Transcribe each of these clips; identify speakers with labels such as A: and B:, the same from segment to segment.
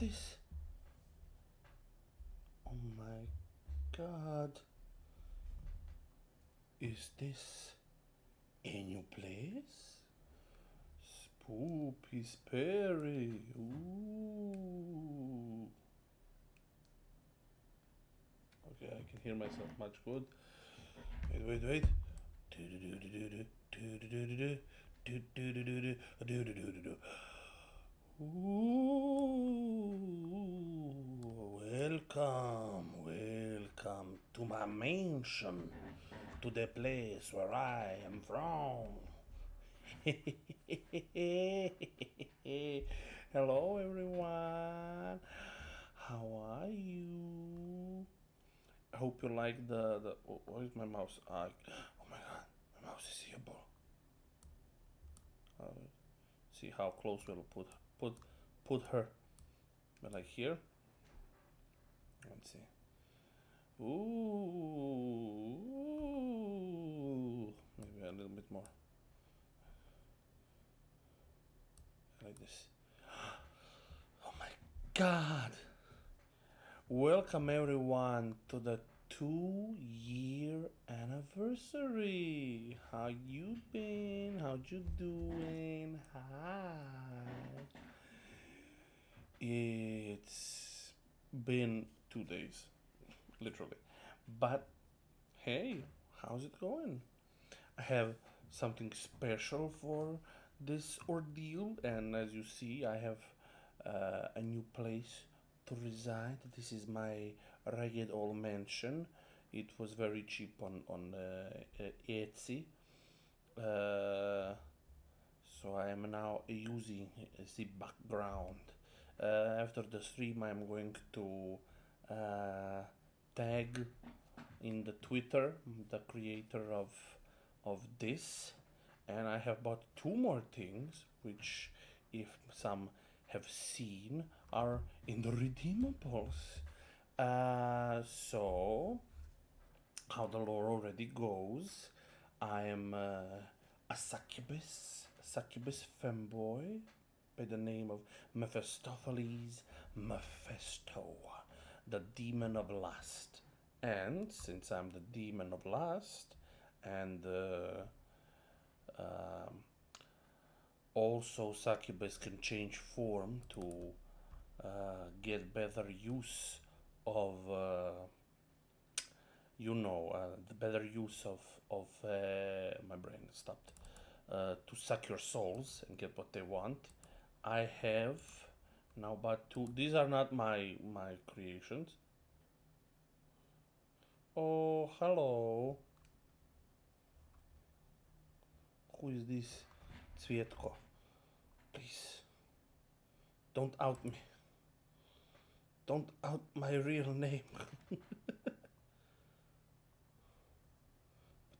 A: this? Oh my god. Is this a new place? Spoopy Sperry. Ooh. Okay, I can hear myself much good. Wait. Ooh, welcome to my mansion, to the place where I am from. Hello, everyone. How are you? I hope you like the. Where is my mouse? Oh my god, my mouse is here, bro. See how close we'll put her. But like here. Let's see. Ooh, maybe a little bit more. Like this. Oh my god! Welcome everyone to the 2-year anniversary. How you been? How you doing? Hi. It's been 2 days, literally. But hey, how's it going? I have something special for this ordeal, and as you see, I have a new place to reside. This is my ragged old mansion. It was very cheap on Etsy. So I am now using the background. After the stream, I'm going to tag in the Twitter the creator of this, and I have bought two more things, which, if some have seen, are in the redeemables. So, how the lore already goes, I am a succubus femboy by the name of Mephistopheles Mephisto, the demon of lust. And since I'm the demon of lust, and um, also succubus can change form to get better use of the better use of my brain stopped to suck your souls and get what they want. I have now but two. These are not my creations. Oh, hello. Who is this? Cvietko. Please, don't out me. Don't out my real name.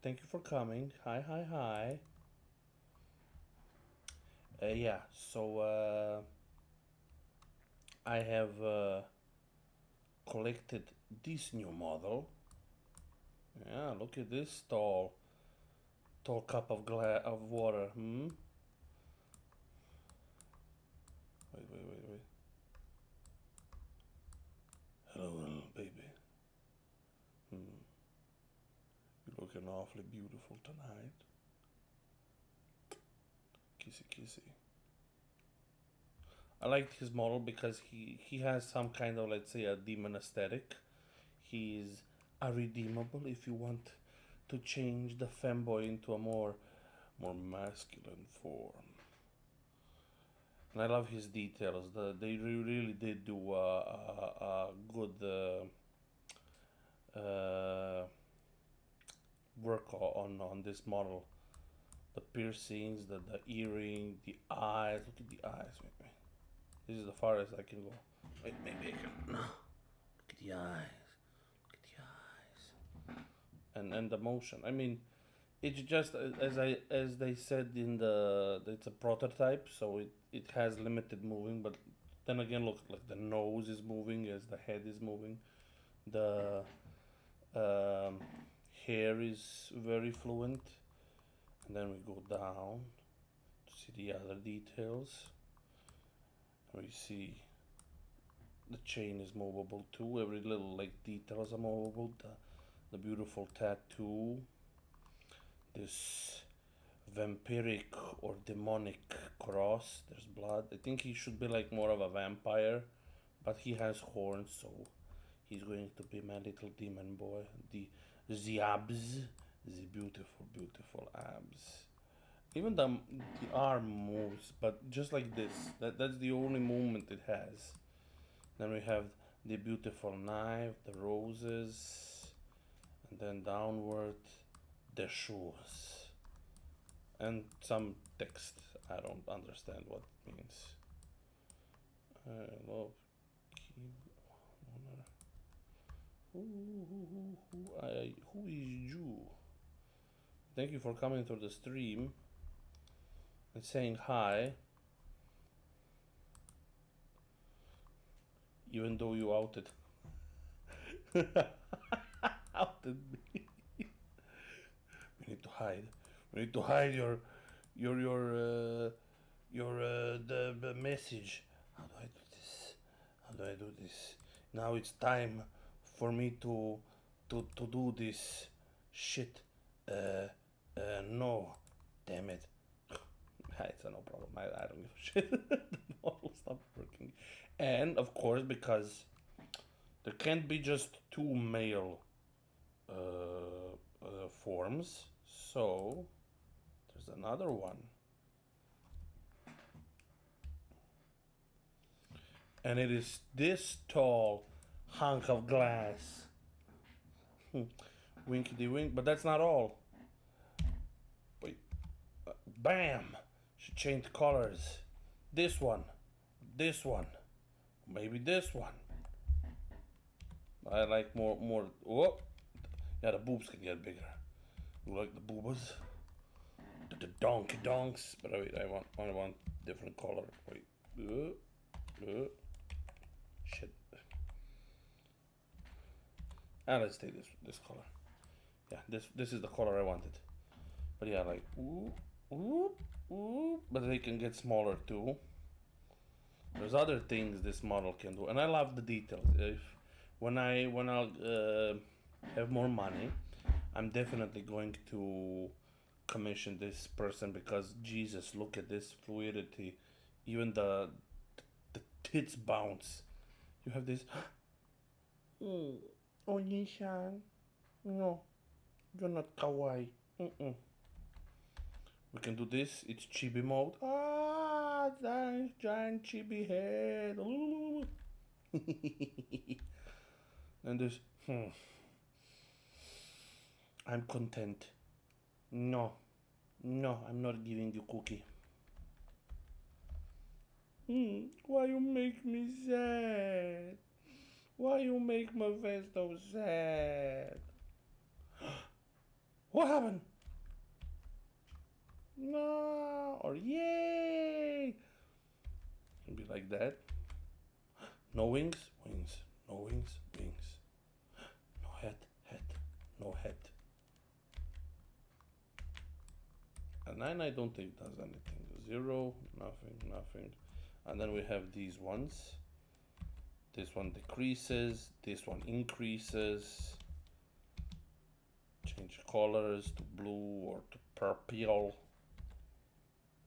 A: Thank you for coming. Hi. Yeah, so I have collected this new model. Yeah, look at this tall cup of water. Wait. Hello, little baby. You're looking awfully beautiful tonight. Kissy. I like his model because he has some kind of, let's say, a demon aesthetic. He's a redeemable if you want to change the femboy into a more masculine form. And I love his details. They really did do a good work on this model. The piercings, the earring, the eyes. Look at the eyes. Wait. This is the farthest I can go. Wait, maybe I can. No. Look at the eyes. Look at the eyes. And the motion. I mean, it's just as they said in it's a prototype, so it has limited moving. But then again, look, like the nose is moving as the head is moving. The um, hair is very fluent, and then we go down to see the other details. We see The chain is movable too. Every little like details are movable. The beautiful tattoo. This vampiric or demonic cross. There's blood. I think he should be like more of a vampire, but he has horns, so he's going to be my little demon boy. The abs, the beautiful, beautiful abs. Even the arm moves, but just like this. That's the only movement it has. Then we have the beautiful knife, the roses, and then downward the shoes, and some text. I don't understand what it means. I love who is you? Thank you for coming to the stream and saying hi, even though you outed outed me. We need to hide. We need to hide the message. How do I do this? How do I do this? Now it's time for me to do this shit. No, damn it. It's a no problem. I don't give a shit. The model stopped working, and of course because there can't be just two male forms, so there's another one. And it is this tall hunk of glass. Winkety wink, but that's not all. Wait. Bam! She changed colors. This one. Maybe this one. I like more. Oh! Yeah, the boobs can get bigger. You like the boobas? The donkey donks. But wait, I want different color. Wait. Shit. Let's take this color. Yeah, this is the color I wanted. But yeah, like but they can get smaller too. There's other things this model can do, and I love the details. If when I'll have more money, I'm definitely going to commission this person because Jesus, look at this fluidity. Even the tits bounce. You have this. Oh, Nishan. No, you're not kawaii. Mm-mm. We can do this. It's chibi mode. Giant chibi head. And this. I'm content. No, I'm not giving you cookie. Why you make me sad? Why you make my face so sad? What happened? No, or yay! Can be like that. No wings, no wings. No head, no head. A 9 I don't think does anything. 0, nothing. And then we have these ones. This one decreases, this one increases. Change colors to blue or to purple.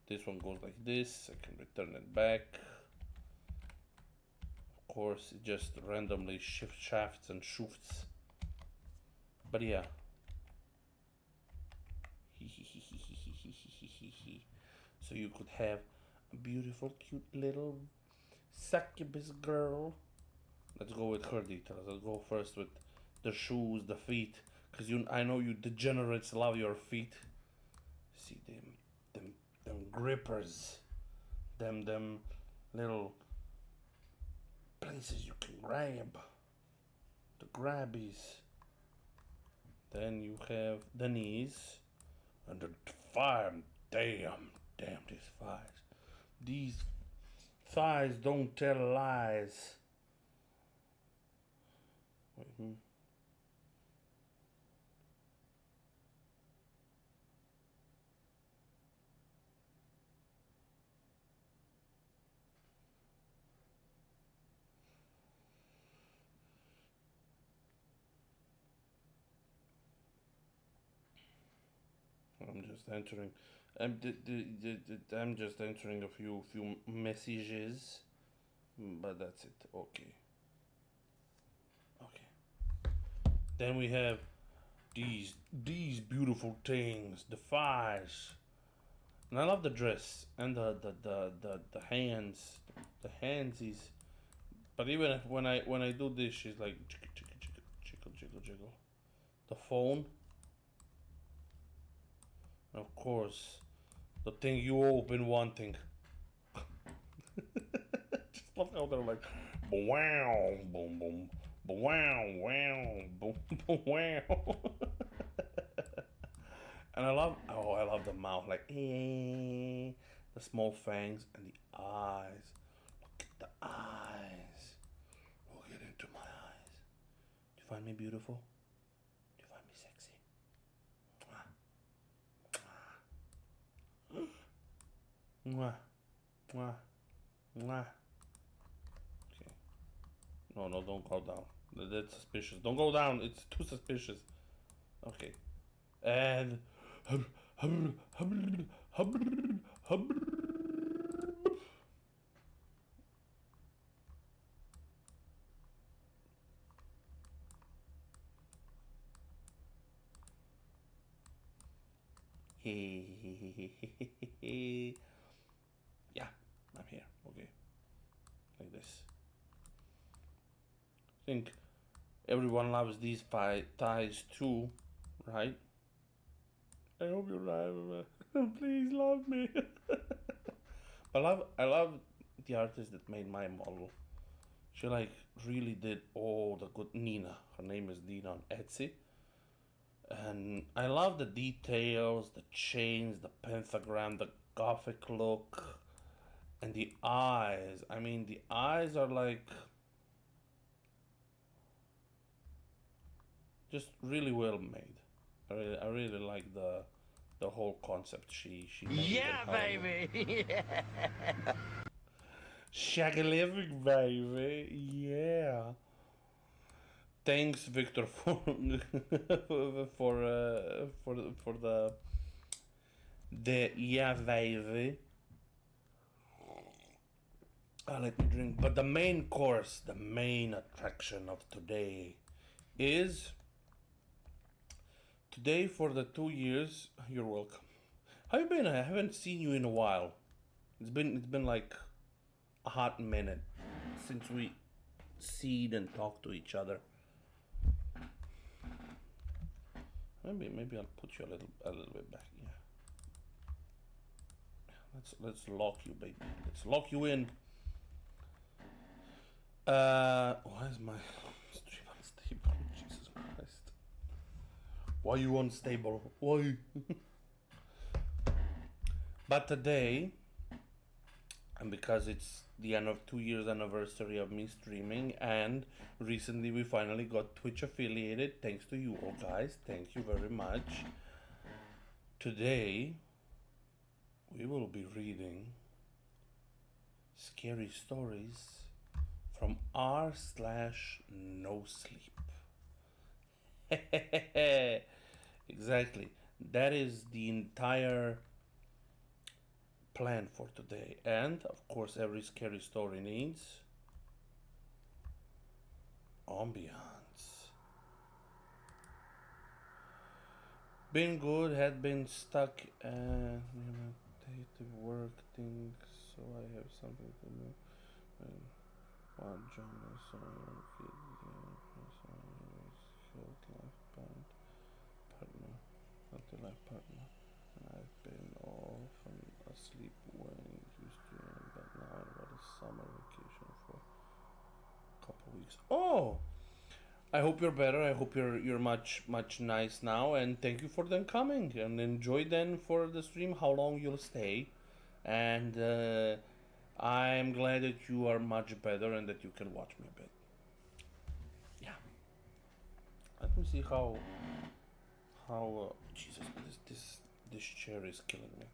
A: This one goes like this. I can return it back. Of course, it just randomly shafts and shifts. But yeah. So you could have a beautiful, cute little succubus girl. Let's go with her details. Let's go first with the shoes, the feet, because I know you degenerates love your feet. See them grippers, them little places you can grab, the grabbies. Then you have the knees and the thigh. Damn these thighs. These thighs don't tell lies. Wait, I'm just entering. I'm just entering a few messages, but that's it. Okay. Okay. Then we have these beautiful things, the thighs. And I love the dress and the hands. The hands is. But even if, when I do this, she's like jiggle. The phone. And of course, the thing you all been wanting. Just love how they're like, wow, boom, boom, wow, boom, boom, wow. And I love the mouth, like, the small fangs and the eyes. Look at the eyes. Look into my eyes. Do you find me beautiful? Do you find me sexy? Mwah. Mwah. Mwah. Okay. No, don't go down. That's suspicious. Don't go down. It's too suspicious. Okay. And yeah, I'm here. Okay. Like this. I think everyone loves these thighs too, right? I hope you love. Please love me. I love the artist that made my model. She like really did all the good. Nina, her name is Nina on Etsy, and I love the details, the chains, the pentagram, the gothic look, and the eyes. I mean, the eyes are like just really well made. I really like the whole concept she made.
B: Yeah, baby.
A: Shaggy living, baby. Yeah. Thanks, Victor, for for the yeah, baby. Let me drink. But the main course, the main attraction of today is today for the 2 years. You're welcome. How you been? I haven't seen you in a while. It's been like a hot minute since we seen and talked to each other. Maybe I'll put you a little bit back. Yeah. Let's lock you, baby. Let's lock you in. Why is my stream unstable? Jesus Christ. Why you unstable? Why? But today, and because it's the end of 2 years anniversary of me streaming, and recently we finally got Twitch affiliated, thanks to you all guys, thank you very much. Today, we will be reading scary stories from r/no sleep. Exactly. That is the entire plan for today. And of course, every scary story needs ambiance. Been good, had been stuck and meditative work things, so I have something to do. And one John is sorry, kid, health life band partner, healthy life partner. And I've been off and asleep when used to, but now I got a summer vacation for a couple weeks. Oh, I hope you're better. I hope you're much nice now, and thank you for them coming and enjoy then for the stream how long you'll stay, and I'm glad that you are much better and that you can watch me a bit. Yeah. Let me see how Jesus, this chair is killing me.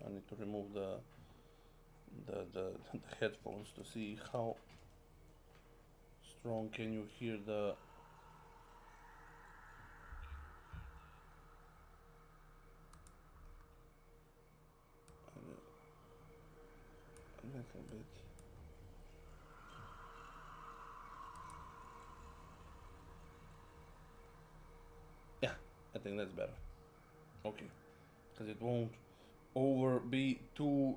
A: I need to remove the headphones to see how strong can you hear the little bit. Yeah, I think that's better. Okay, because it won't over be too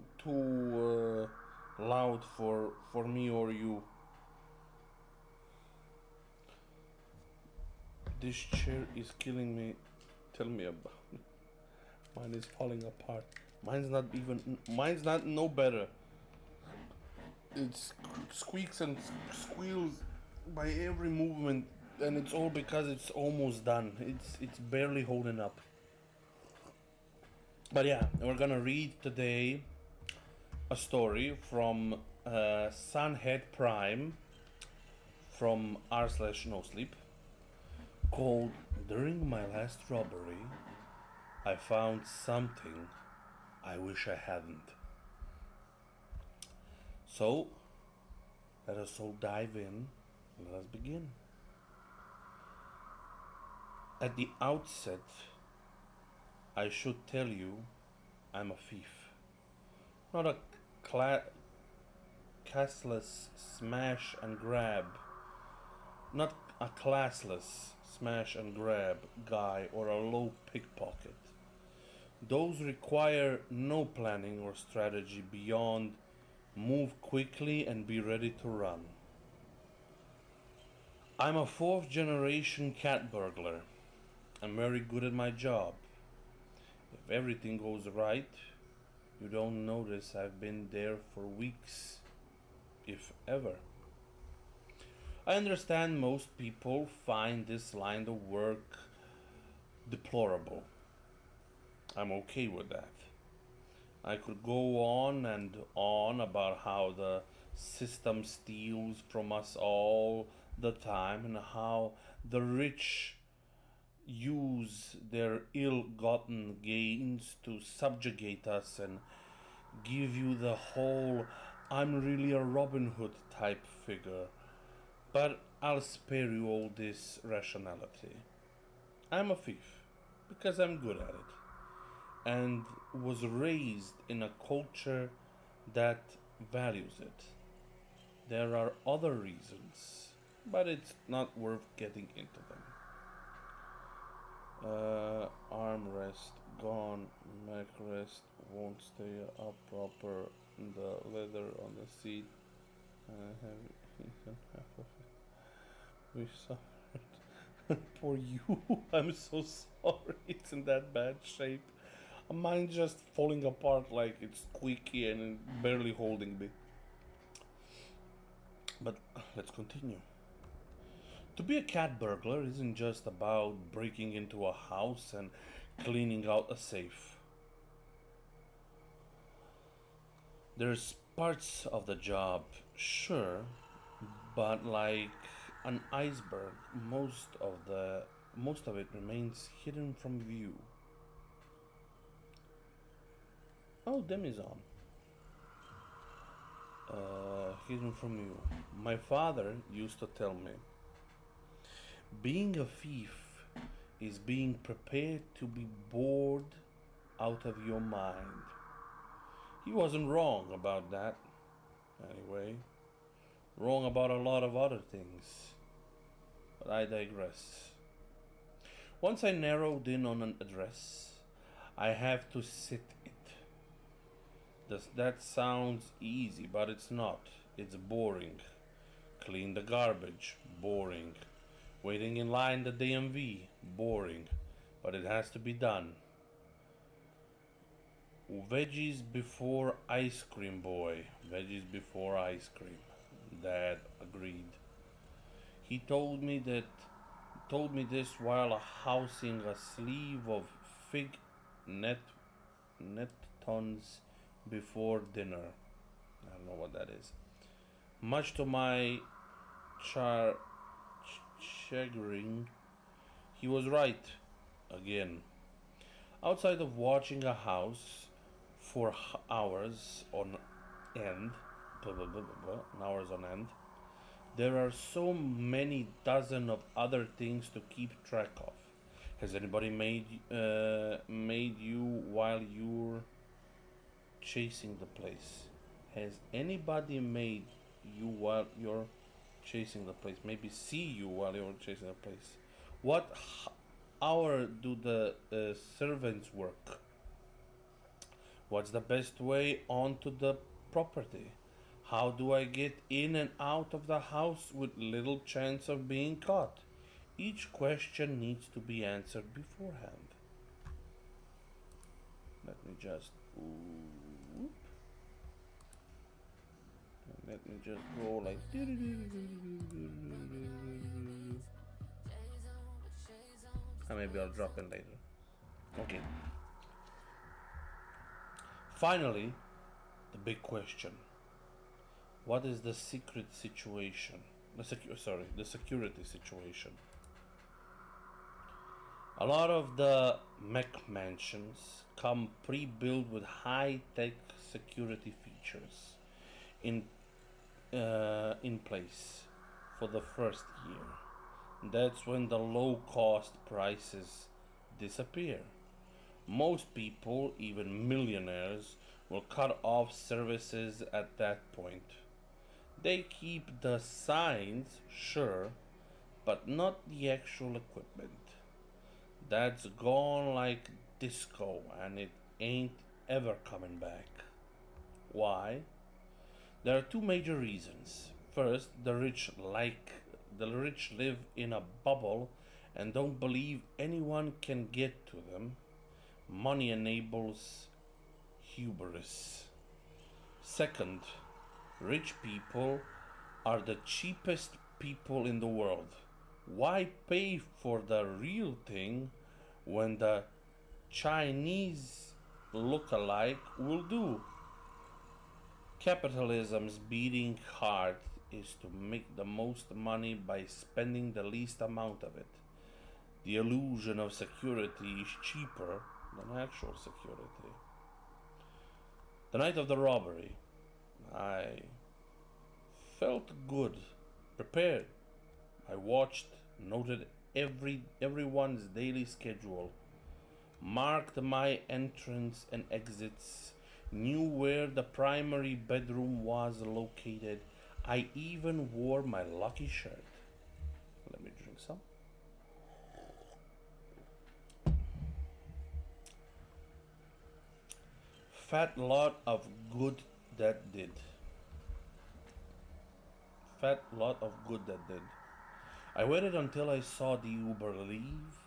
A: loud for me or you. This chair is killing me. Tell me about it. Mine is falling apart. Mine's not no better. It squeaks and squeals by every movement, and it's all because it's almost done. It's barely holding up. But yeah, we're gonna read today a story from Sunhead Prime from r/no sleep called "During My Last Robbery, I Found Something I Wish I Hadn't." So let us all dive in. Let us begin. At the outset, I should tell you I'm a thief. Not a classless smash and grab. Not a classless smash and grab guy or a low pickpocket. Those require no planning or strategy beyond move quickly and be ready to run. I'm a fourth generation cat burglar. I'm very good at my job. If everything goes right, you don't notice I've been there for weeks, if ever. I understand most people find this line of work deplorable. I'm okay with that. I could go on and on about how the system steals from us all the time and how the rich use their ill gotten gains to subjugate us and give you the whole "I'm really a Robin Hood" type figure. But I'll spare you all this rationality. I'm a thief because I'm good at it and was raised in a culture that values it. There are other reasons, but it's not worth getting into them. Armrest gone, neck rest won't stay up proper, the leather on the seat, have eaten half of it. We suffered. Poor you, I'm so sorry, it's in that bad shape. Mine just falling apart like it's squeaky and barely holding me. But let's continue. To be a cat burglar isn't just about breaking into a house and cleaning out a safe. There's parts of the job, sure, but like an iceberg, most of it remains hidden from view. Oh, Demi's on. Hidden from you. My father used to tell me, being a thief is being prepared to be bored out of your mind. He wasn't wrong about that, anyway. Wrong about a lot of other things. But I digress. Once I narrowed in on an address, I have to sit it. That sounds easy, but it's not. It's boring. Clean the garbage, boring. Waiting in line the DMV, boring. But it has to be done. Veggies before ice cream, boy. Veggies before ice cream. Dad agreed. He told me this while housing a sleeve of fig net tons before dinner. I don't know what that is. Much to my char- chagrin, he was right again. Outside of watching a house for hours on end, hours on end, there are so many dozen of other things to keep track of. Has anybody made you while you're chasing the place? Has anybody made you while you're chasing the place? Maybe see you while you're chasing the place. What hour do the servants work? What's the best way onto the property? How do I get in and out of the house with little chance of being caught? Each question needs to be answered beforehand. Let me just let me just go like and maybe I'll drop in later. Okay. Finally, the big question. What is the secret situation? The security situation. A lot of the mech mansions come pre-built with high-tech security features in place for the first year. That's when the low-cost prices disappear. Most people, even millionaires, will cut off services at that point. They keep the signs, sure, but not the actual equipment. That's gone like disco and it ain't ever coming back. Why? There are two major reasons. First, the rich live in a bubble and don't believe anyone can get to them. Money enables hubris. Second, rich people are the cheapest people in the world. Why pay for the real thing when the Chinese look-alike will do? Capitalism's beating heart is to make the most money by spending the least amount of it. The illusion of security is cheaper than actual security. The night of the robbery, I felt good, prepared. I watched, noted everyone's daily schedule, marked my entrance and exits, knew where the primary bedroom was located. I even wore my lucky shirt. Let me drink some. Fat lot of good that did. Fat lot of good that did. I waited until I saw the Uber leave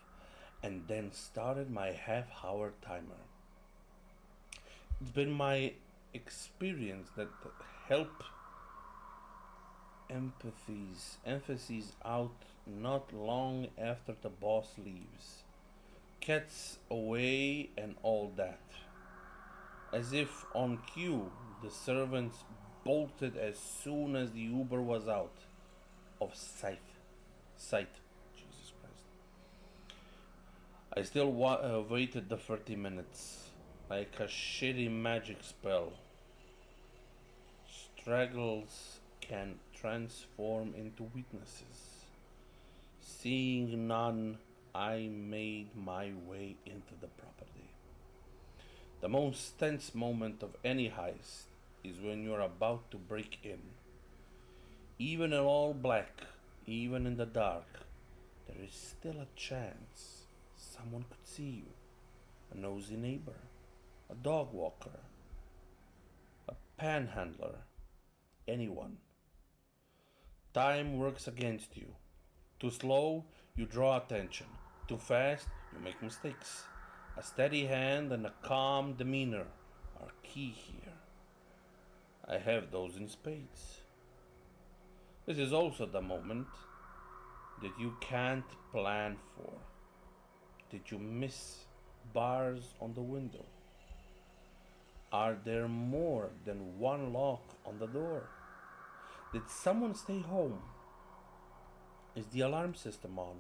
A: and then started my half-hour timer. It's been my experience that help emphases out not long after the boss leaves. Cats away and all that. As if on cue, the servants bolted as soon as the Uber was out of sight. Jesus Christ. I still waited the 30 minutes, like a shitty magic spell. Straggles can transform into weaknesses. Seeing none, I made my way into the property. The most tense moment of any heist is when you're about to break in. Even in all black, even in the dark, there is still a chance someone could see you. A nosy neighbor, a dog walker, a panhandler, anyone. Time works against you. Too slow, you draw attention. Too fast, you make mistakes. A steady hand and a calm demeanor are key here. I have those in spades. This is also the moment that you can't plan for. Did you miss bars on the window? Are there more than one lock on the door? Did someone stay home? Is the alarm system on?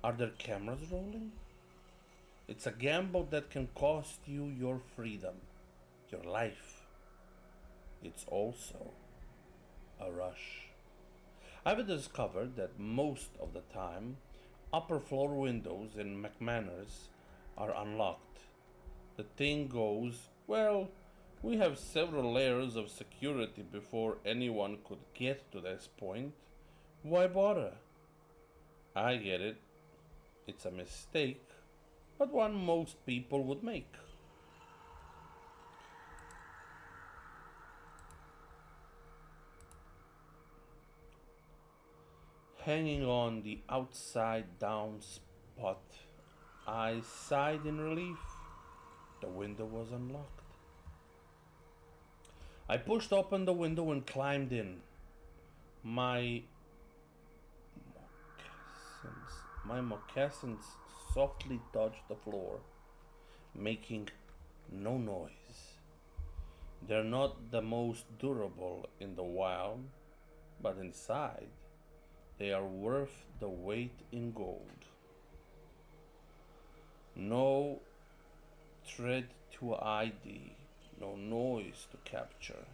A: Are there cameras rolling? It's a gamble that can cost you your freedom, your life. It's also a rush. I've discovered that most of the time, upper floor windows in McManors are unlocked. The thing goes, well, We have several layers of security before anyone could get to this point. Why bother? I get it. It's a mistake, but one most people would make. Hanging on the outside down spot, I sighed in relief. The window was unlocked. I pushed open the window and climbed in. My my moccasins softly touched the floor, making no noise. They're not the most durable in the wild, but inside, they are worth the weight in gold. No thread to ID, no noise to capture.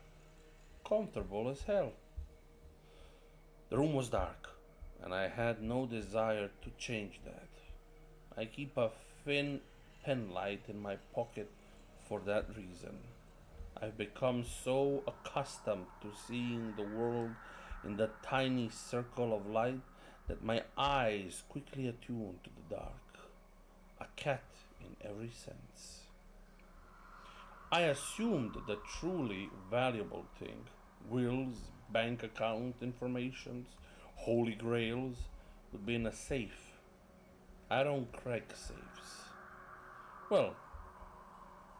A: Comfortable as hell. The room was dark, and I had no desire to change that. I keep a thin pen light in my pocket for that reason. I've become so accustomed to seeing the world in that tiny circle of light that my eyes quickly attune to the dark. A cat in every sense. I assumed the truly valuable thing, wills, bank account informations, holy grails, would be in a safe. I don't crack safes. Well,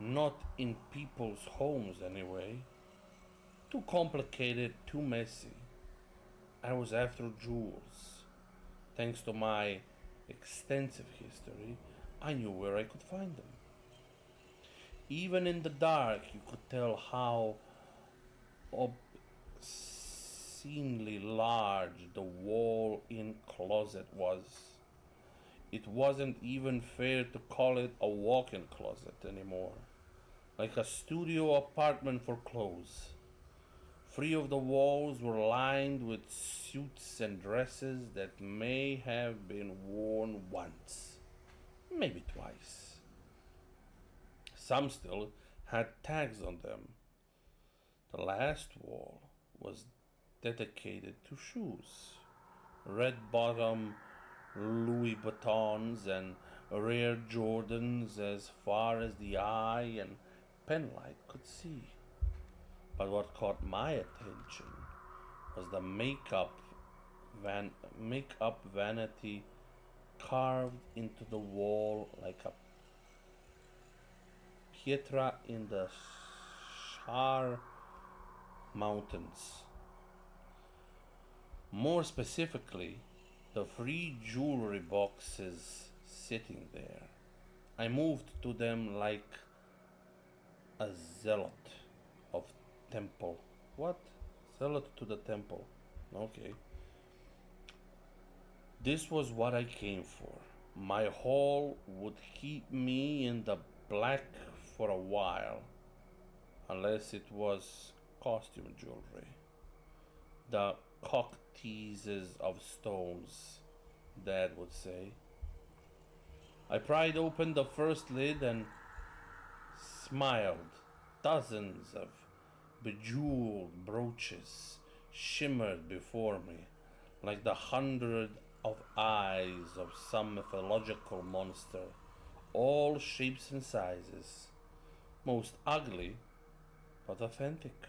A: not in people's homes anyway. Too complicated, too messy. I was after jewels. Thanks to my extensive history, I knew where I could find them. Even in the dark, you could tell how obscenely large the wall in closet was. It wasn't even fair to call it a walk in closet anymore, like a studio apartment for clothes. Three of the walls were lined with suits and dresses that may have been worn once, maybe twice. Some still had tags on them. The last wall was dedicated to shoes. Red bottom Louis Vuittons and rare Jordans as far as the eye and penlight could see. But what caught my attention was the makeup vanity carved into the wall like a pietra in the Shar Mountains. More specifically, the three jewelry boxes sitting there. I moved to them like a zealot of temple. What? Zealot to the temple. Okay. This was what I came for. My haul would keep me in the black for a while, unless it was costume jewelry. The cock teases of stones, Dad would say. I pried open the first lid and smiled. Dozens of bejeweled brooches shimmered before me, like the hundred of eyes of some mythological monster, all shapes and sizes, most ugly but authentic.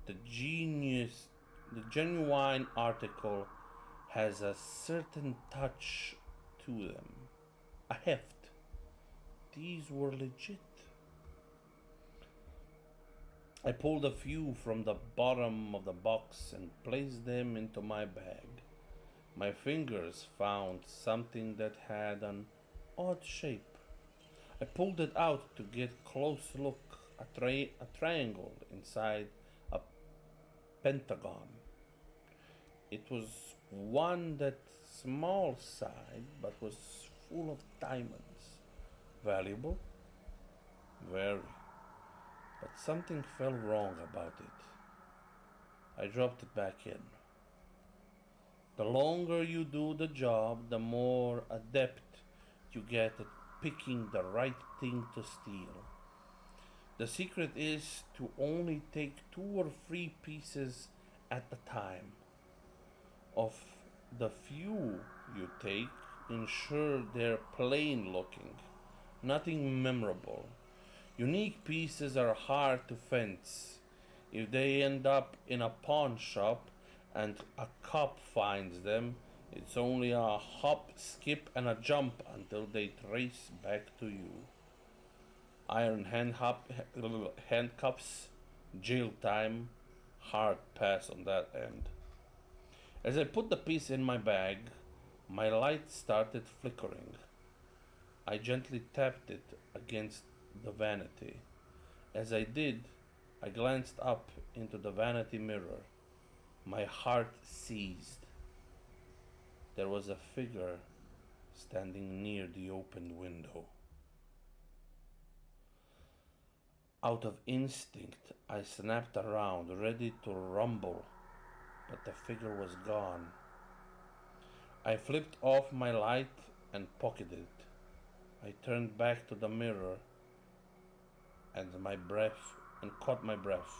A: The genius, the genuine article has a certain touch to them, a heft. These were legit. I pulled a few from the bottom of the box and placed them into my bag. My fingers found something that had an odd shape. I pulled it out to get close look, a triangle inside a pentagon. It was one that small side but was full of diamonds. Valuable? Very. But something felt wrong about it. I dropped it back in. The longer you do the job, the more adept you get at picking the right thing to steal. The secret is to only take 2 or 3 pieces at a time. Of the few you take, ensure they're plain looking, nothing memorable. Unique pieces are hard to fence. If they end up in a pawn shop and a cop finds them, it's only a hop, skip, and a jump until they trace back to you. Iron handcuffs, jail time, hard pass on that end. As I put the piece in my bag, my light started flickering. I gently tapped it against the vanity. As I did, I glanced up into the vanity mirror. My heart seized. There was a figure standing near the opened window. Out of instinct, I snapped around, ready to rumble, but the figure was gone. I flipped off my light and pocketed it. I turned back to the mirror and caught my breath.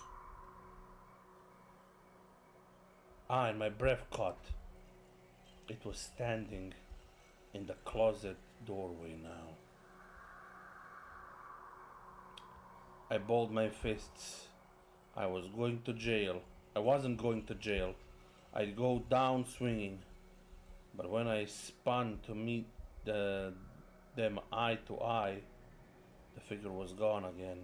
A: And my breath caught. It was standing in the closet doorway now. I balled my fists. I was going to jail. I wasn't going to jail. I'd go down swinging. But when I spun to meet them eye to eye, the figure was gone again.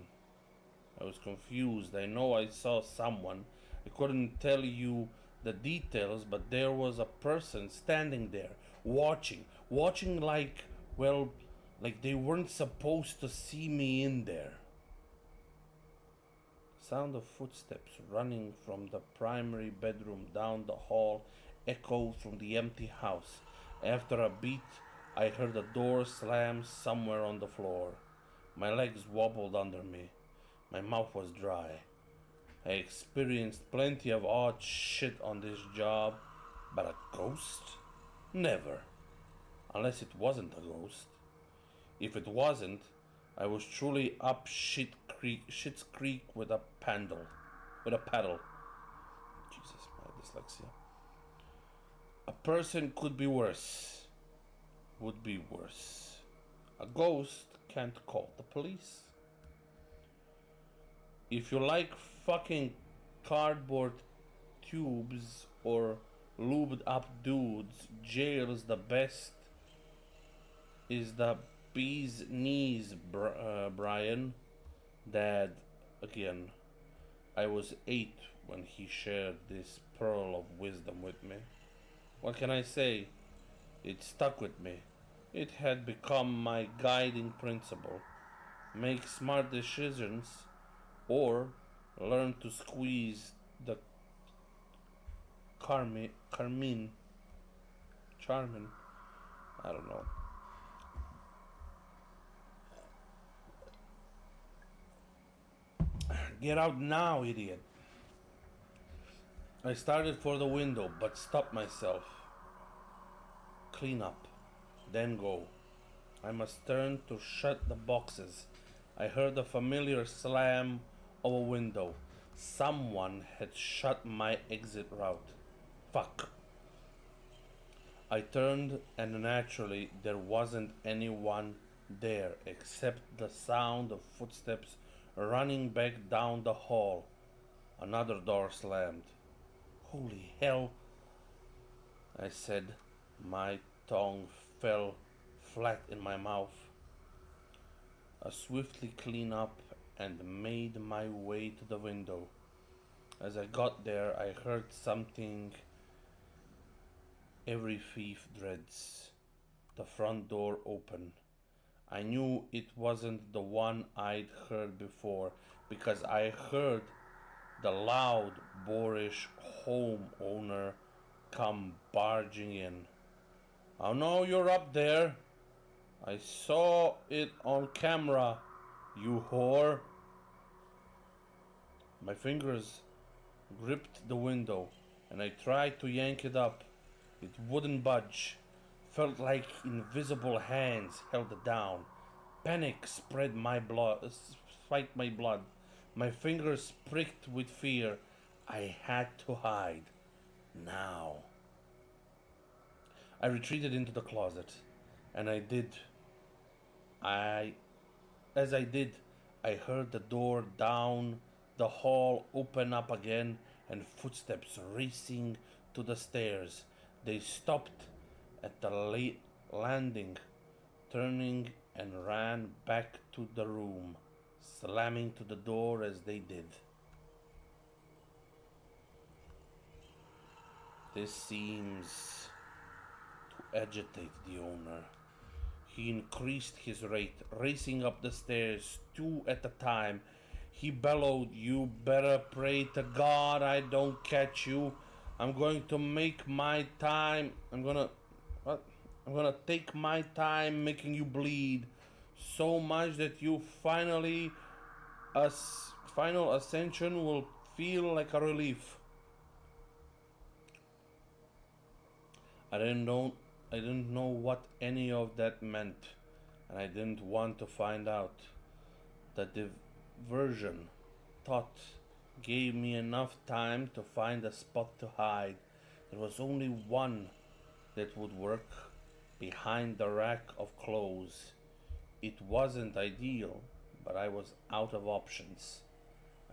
A: I was confused. I know I saw someone. I couldn't tell you the details, but there was a person standing there, watching like, well, like they weren't supposed to see me in there. Sound of footsteps running from the primary bedroom down the hall echoed from the empty house. After a beat, I heard a door slam somewhere on the floor. My legs wobbled under me. My mouth was dry. I experienced plenty of odd shit on this job, but a ghost? Never. Unless it wasn't a ghost. If it wasn't, I was truly up Shit's Creek with a paddle. Jesus, my dyslexia. A person could be worse. Would be worse. A ghost can't call the police. If you like fucking cardboard tubes or lubed up dudes, jail's the best is the bee's knees, Brian. Dad, again. I was 8 when he shared this pearl of wisdom with me. What can I say? It stuck with me. It had become my guiding principle. Make smart decisions or learn to squeeze the Charmin. I don't know. Get out now, idiot. I started for the window, but stopped myself. Clean up, then go. I must turn to shut the boxes. I heard the familiar slam of a window. Someone had shut my exit route. Fuck. I turned, and naturally there wasn't anyone there except the sound of footsteps running back down the hall. Another door slammed. Holy hell, I said. My tongue fell flat in my mouth. I swiftly cleaned up and made my way to the window. As I got there, I heard something every thief dreads. The front door open. I knew it wasn't the one I'd heard before because I heard the loud, boorish homeowner come barging in. I know you're up there. I saw it on camera, you whore. My fingers gripped the window and I tried to yank it up. It wouldn't budge. Felt like invisible hands held it down. Panic spiked my blood. My fingers pricked with fear. I had to hide. Now. I retreated into the closet, and I as I did, I heard the door down the hall open up again and footsteps racing to the stairs. They stopped at the late landing, turning and ran back to the room, slamming to the door as they did. This seems to agitate the owner. He increased his rate, racing up the stairs, two at a time. He bellowed, "You better pray to God I don't catch you. I'm going to make my time. What? I'm gonna take my time making you bleed so much that you final ascension will feel like a relief." I didn't know what any of that meant, and I didn't want to find out. The diversion thought gave me enough time to find a spot to hide. There was only one that would work: behind the rack of clothes. It wasn't ideal, but I was out of options.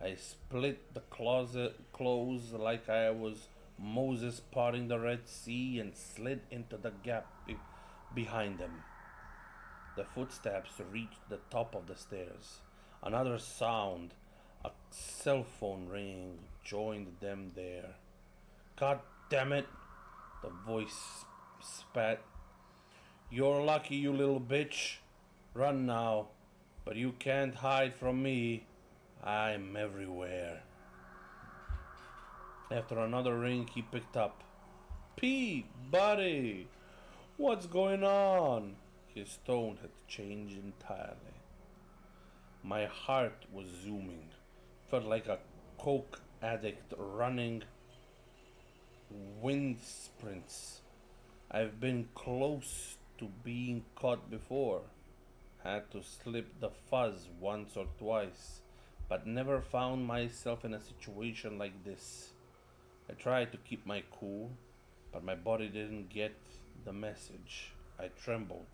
A: I split the closet clothes like I was Moses parting the Red Sea and slid into the gap behind them. The footsteps reached the top of the stairs. Another sound, a cell phone ringing, joined them there. "God damn it!" the voice spat. "You're lucky, you little bitch. Run now, but you can't hide from me. I'm everywhere." After another ring, he picked up. "Pete, buddy, what's going on?" His tone had changed entirely. My heart was zooming. Felt like a coke addict running wind sprints. I've been close to being caught before. Had to slip the fuzz once or twice, but never found myself in a situation like this. I tried to keep my cool, but my body didn't get the message. I trembled.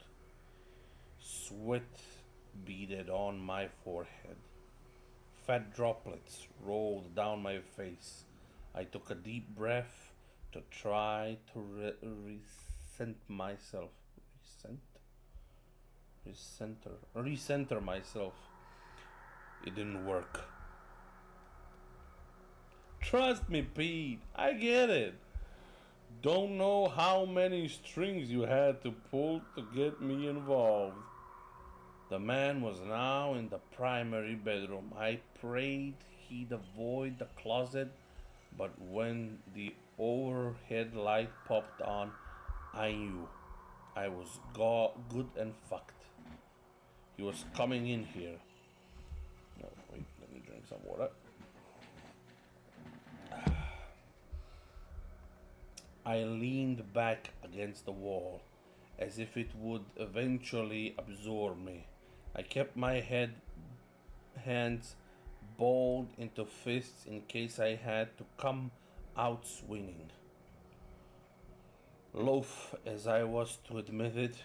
A: Sweat beaded on my forehead. Fat droplets rolled down my face. I took a deep breath to try to recent myself. Recenter myself. It didn't work. "Trust me, Pete, I get it. Don't know how many strings you had to pull to get me involved." The man was now in the primary bedroom. I prayed he'd avoid the closet, but when the overhead light popped on, I knew I was good and fucked. He was coming in here. No, wait, let me drink some water. I leaned back against the wall, as if it would eventually absorb me. I kept my hands balled into fists in case I had to come out swinging. Loath as I was to admit it,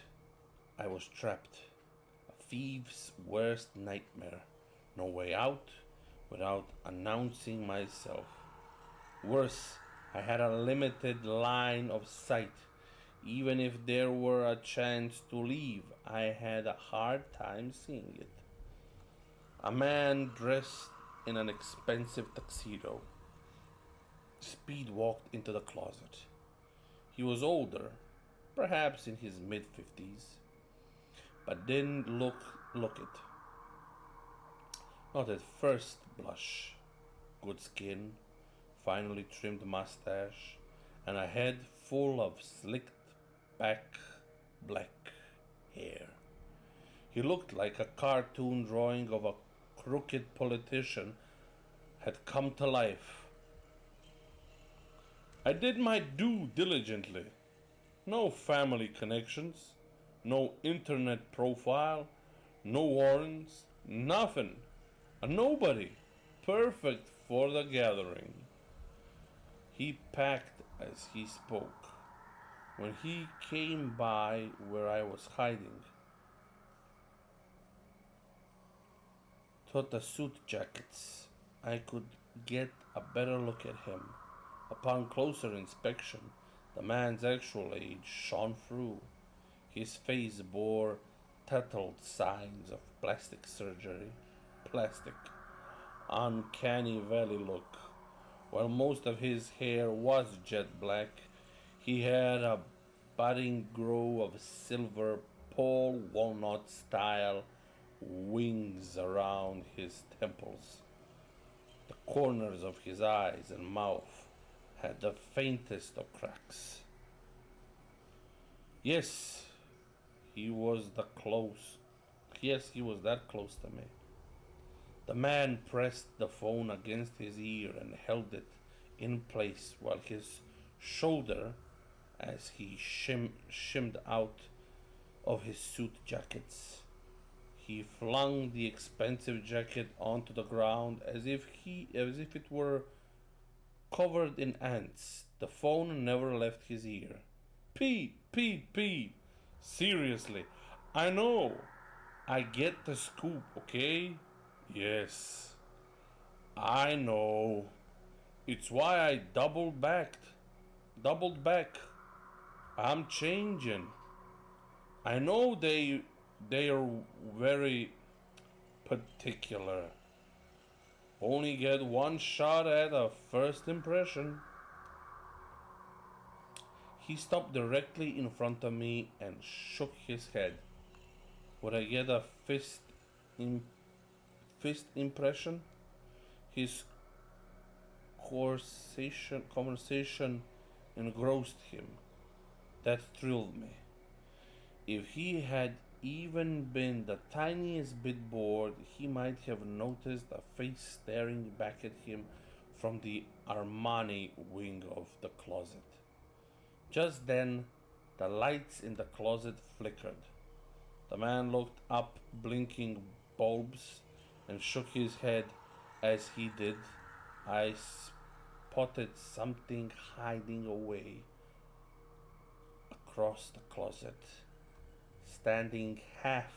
A: I was trapped. A thief's worst nightmare. No way out without announcing myself. Worse, I had a limited line of sight. Even if there were a chance to leave, I had a hard time seeing it. A man dressed in an expensive tuxedo. Speed walked into the closet. He was older, perhaps in his mid-50s, but didn't look it. Not at first blush. Good skin, finely trimmed mustache, and a head full of slicked back black hair. He looked like a cartoon drawing of a crooked politician had come to life. I did my due diligently. No family connections, no internet profile, no warrants, nothing. A nobody, perfect for the gathering. He packed as he spoke. When he came by where I was hiding, thought the suit jackets, I could get a better look at him. Upon closer inspection, the man's actual age shone through. His face bore tattered signs of plastic surgery. Plastic. Uncanny valley look. While most of his hair was jet black, he had a budding grow of silver pole walnut style wings around his temples. The corners of his eyes and mouth had the faintest of cracks. Yes, he was the close. Yes, he was that close to me. The man pressed the phone against his ear and held it in place while his shoulder, as he shimmed out of his suit jackets, he flung the expensive jacket onto the ground as if it were covered in ants. The phone never left his ear. Pete, Pete, Pete. Seriously, I know. I get the scoop, okay? Yes, I know. It's why I doubled back. I'm changing. I know they are very particular. Only get one shot at a first impression. He stopped directly in front of me and shook his head. Would I get a fist impression? His conversation engrossed him. That thrilled me. If he had even been the tiniest bit bored, he might have noticed a face staring back at him from the Armani wing of the closet. Just then, the lights in the closet flickered. The man looked up, blinking bulbs, and shook his head. As he did, I spotted something hiding away across the closet. Standing half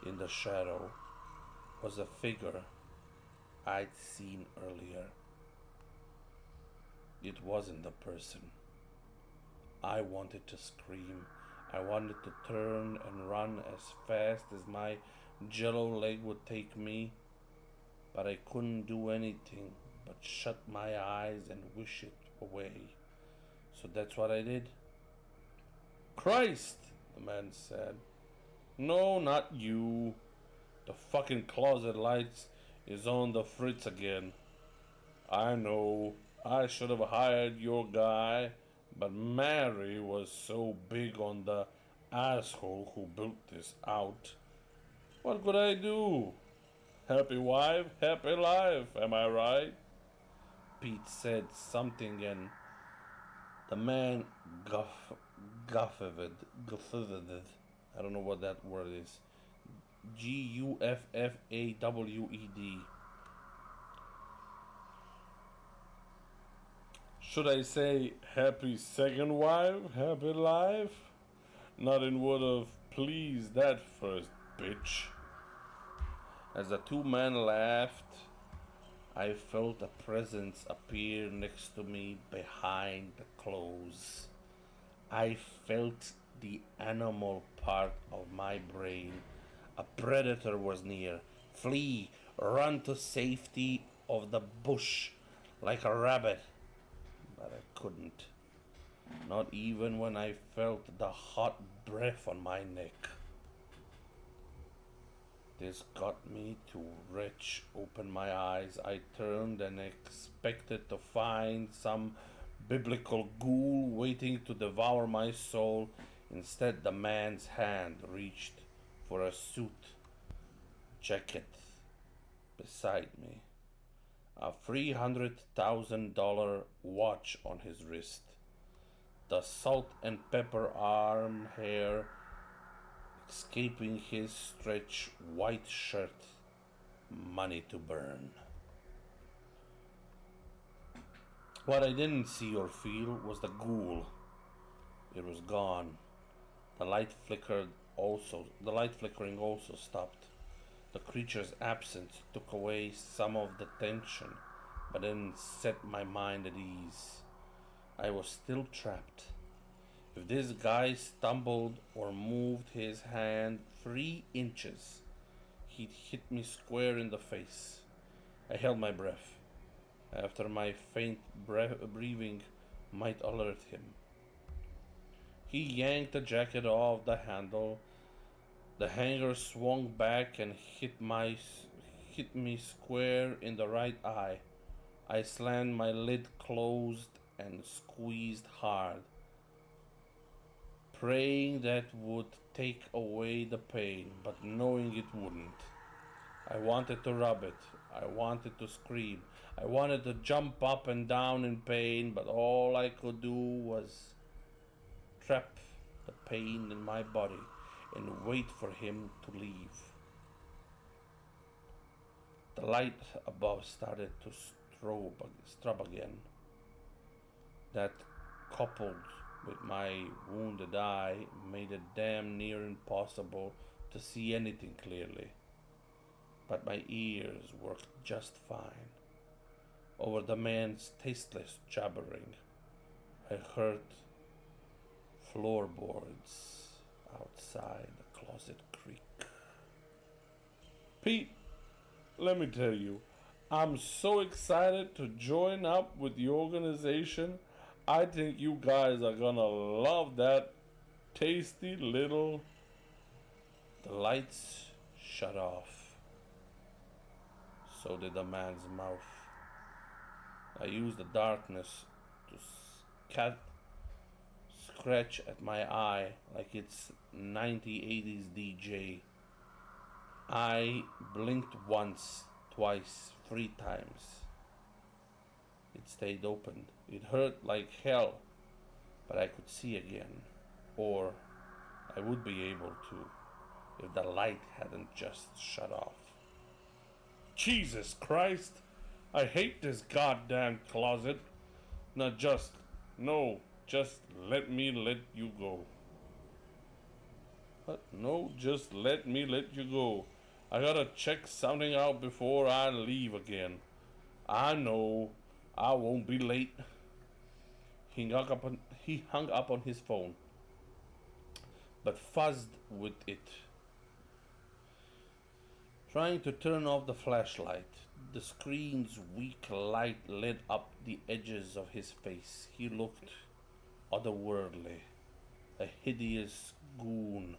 A: in the shadow was a figure I'd seen earlier. It wasn't the person. I wanted to scream. I wanted to turn and run as fast as my jello leg would take me, but I couldn't do anything but shut my eyes and wish it away. So that's what I did. Christ, the man said. No, not you. The fucking closet lights is on the fritz again. I know. I should have hired your guy, but Mary was so big on the asshole who built this out. What could I do? Happy wife, happy life, am I right? Pete said something and the man guffawed. I don't know what that word is. Guffawed. Should I say happy second wife, happy life? Nothing would have pleased that first bitch. As the two men laughed, I felt a presence appear next to me behind the clothes. I felt the animal part of my brain. A predator was near. Flee, run to safety of the bush like a rabbit. But I couldn't. Not even when I felt the hot breath on my neck. This got me to wrench open my eyes. I turned and expected to find some biblical ghoul waiting to devour my soul. Instead, the man's hand reached for a suit jacket beside me, a $300,000 watch on his wrist, the salt and pepper arm hair escaping his stretched white shirt. money to burn. What I didn't see or feel was the ghoul. It was gone. The light flickering also stopped. The creature's absence took away some of the tension, but didn't set my mind at ease. I was still trapped. If this guy stumbled or moved his hand 3 inches, he'd hit me square in the face. I held my breath, after my faint breathing might alert him. He yanked the jacket off the handle. The hanger swung back and hit me square in the right eye. I slammed my lid closed and squeezed hard, praying that would take away the pain, but knowing it wouldn't. I wanted to rub it. I wanted to scream. I wanted to jump up and down in pain, but all I could do was trap the pain in my body and wait for him to leave. The light above started to strobe again. That, coupled with my wounded eye, made it damn near impossible to see anything clearly. But my ears worked just fine. Over the man's tasteless jabbering, I heard floorboards outside the closet creak. Pete, let me tell you, I'm so excited to join up with the organization. I think you guys are gonna love that tasty little. The lights shut off. So did the man's mouth. I used the darkness to scratch at my eye like it's 1980s DJ. I blinked once, twice, 3 times. It stayed open. It hurt like hell, but I could see again. Or I would be able to if the light hadn't just shut off. Jesus Christ! I hate this goddamn closet. Just let me let you go. What? No, just let me let you go. I gotta check something out before I leave again. I know, I won't be late. He hung up on his phone, but fuzzed with it, trying to turn off the flashlight. The screen's weak light lit up the edges of his face. He looked otherworldly, a hideous goon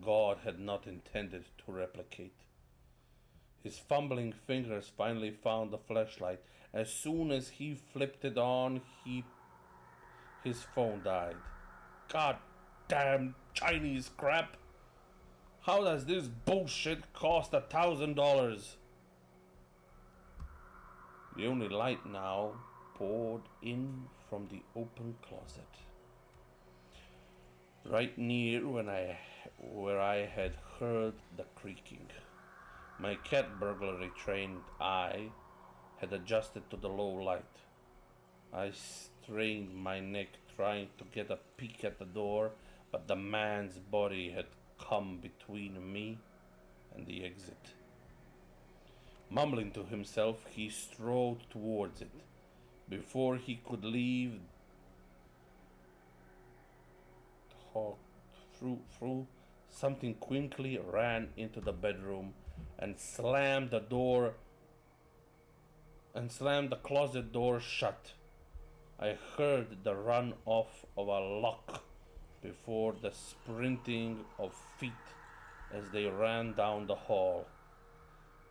A: God had not intended to replicate. His fumbling fingers finally found the flashlight. As soon as he flipped it on, his phone died. God damn Chinese crap! How does this bullshit cost $1,000? The only light now poured in from the open closet, right near where I had heard the creaking. My cat burglary trained eye had adjusted to the low light. I strained my neck trying to get a peek at the door, but the man's body had come between me and the exit. Mumbling to himself, he strode towards it. Before he could leave, through something quickly ran into the bedroom and slammed the closet door shut. I heard the run off of a lock before the sprinting of feet as they ran down the hall.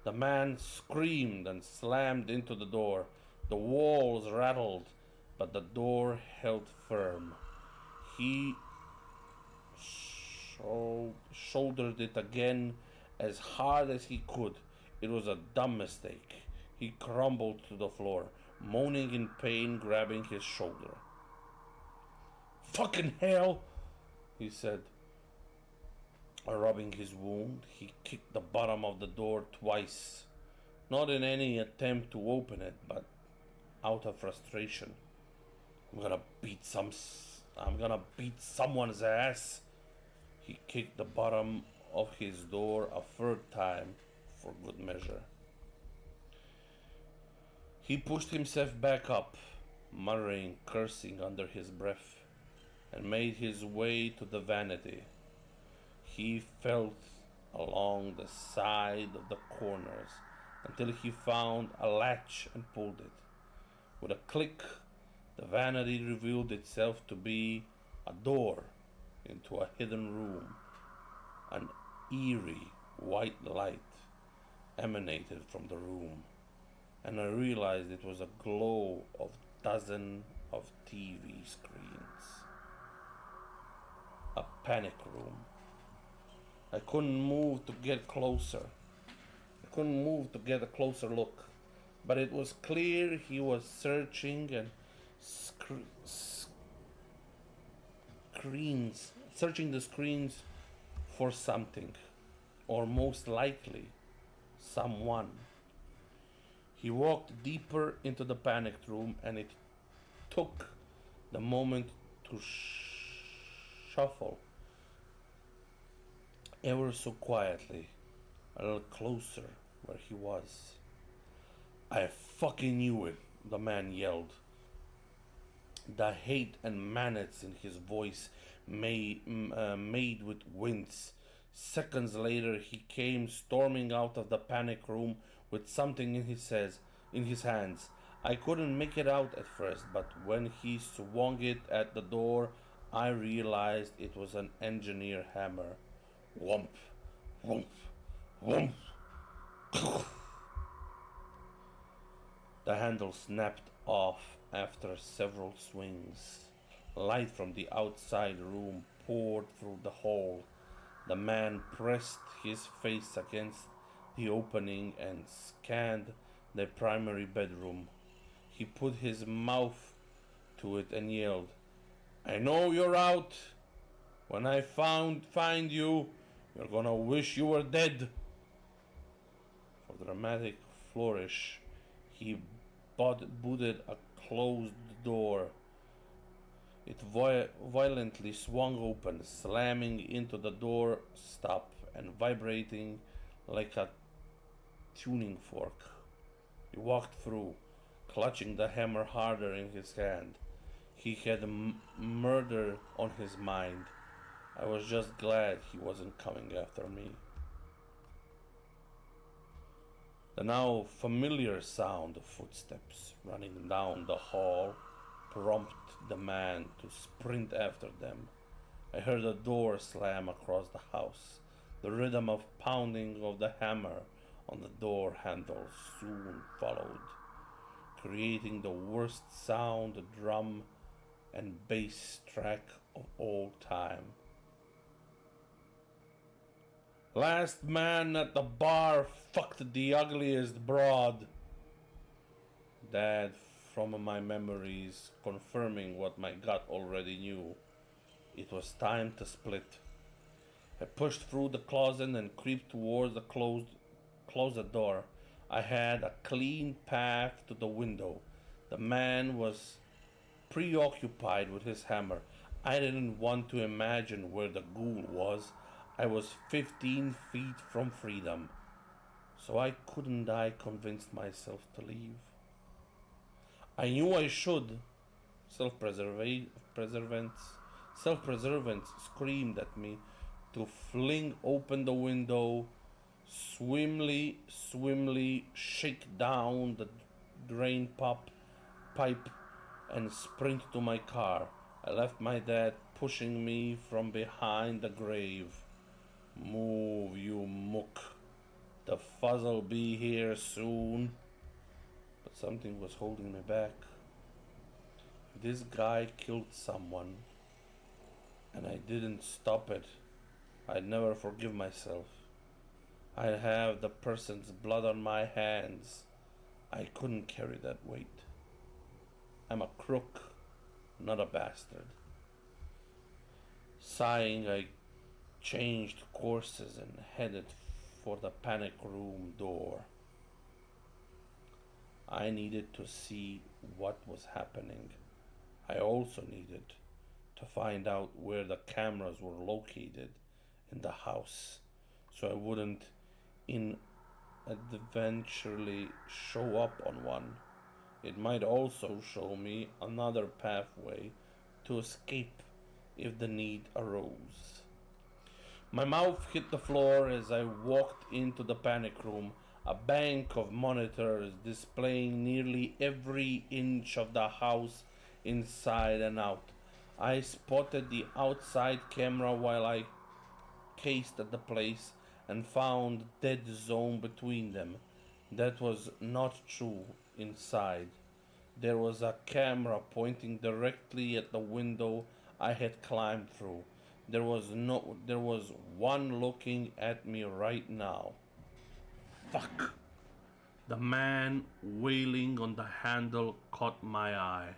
A: The man screamed and slammed into the door. The walls rattled, but the door held firm. He shouldered it again as hard as he could. It was a dumb mistake. He crumbled to the floor, moaning in pain, grabbing his shoulder. Fucking hell, he said, rubbing his wound. He kicked the bottom of the door twice, not in any attempt to open it, but out of frustration. I'm gonna beat some. I'm gonna beat someone's ass. He kicked the bottom of his door a third time for good measure. He pushed himself back up, muttering, cursing under his breath, and made his way to the vanity. He felt along the side of the corners until he found a latch and pulled it. With a click, the vanity revealed itself to be a door into a hidden room. An eerie white light emanated from the room, and I realized it was a glow of dozens of TV screens. A panic room. I couldn't move to get closer. I couldn't move to get a closer look, but it was clear he was searching and searching the screens for something, or most likely, someone. He walked deeper into the panicked room, and it took the moment to shuffle ever so quietly, a little closer where he was. I fucking knew it, the man yelled. The hate and menace in his voice made with wince. Seconds later, he came storming out of the panic room with something in his hands. I couldn't make it out at first, but when he swung it at the door, I realized it was an engineer hammer. Whomp, whomp, whomp. The handle snapped off after several swings. Light from the outside room poured through the hole. The man pressed his face against the opening and scanned the primary bedroom. He put his mouth to it and yelled, "I know you're out. When I find you, you're gonna wish you were dead." For dramatic flourish, he booted a closed door. It violently swung open, slamming into the door stop and vibrating like a tuning fork. He walked through, clutching the hammer harder in his hand. He had murder on his mind. I was just glad he wasn't coming after me. The now familiar sound of footsteps running down the hall prompted the man to sprint after them. I heard a door slam across the house. The rhythm of pounding of the hammer on the door handle soon followed, creating the worst sound drum and bass track of all time. Last man at the bar fucked the ugliest broad. Dad, from my memories, confirming what my gut already knew. It was time to split. I pushed through the closet and creeped towards the closet door. I had a clean path to the window. The man was preoccupied with his hammer. I didn't want to imagine where the ghoul was. I was 15 feet from freedom. So I convinced myself to leave. I knew I should. Self-preservance screamed at me to fling open the window, swimmingly shake down the drain pipe, and sprint to my car. I left my dad pushing me from behind the grave. Move, you mook. The fuzz'll be here soon. But something was holding me back. If this guy killed someone, and I didn't stop it, I'd never forgive myself. I'd have the person's blood on my hands. I couldn't carry that weight. I'm a crook, not a bastard. Sighing, I changed courses and headed for the panic room door. I needed to see what was happening. I also needed to find out where the cameras were located in the house so I wouldn't inadvertently show up on one. It might also show me another pathway to escape if the need arose. My mouth hit the floor as I walked into the panic room, a bank of monitors displaying nearly every inch of the house inside and out. I spotted the outside camera while I cased at the place and found dead zone between them. That was not true inside. There was a camera pointing directly at the window I had climbed through. There was one looking at me right now. Fuck. The man wailing on the handle caught my eye.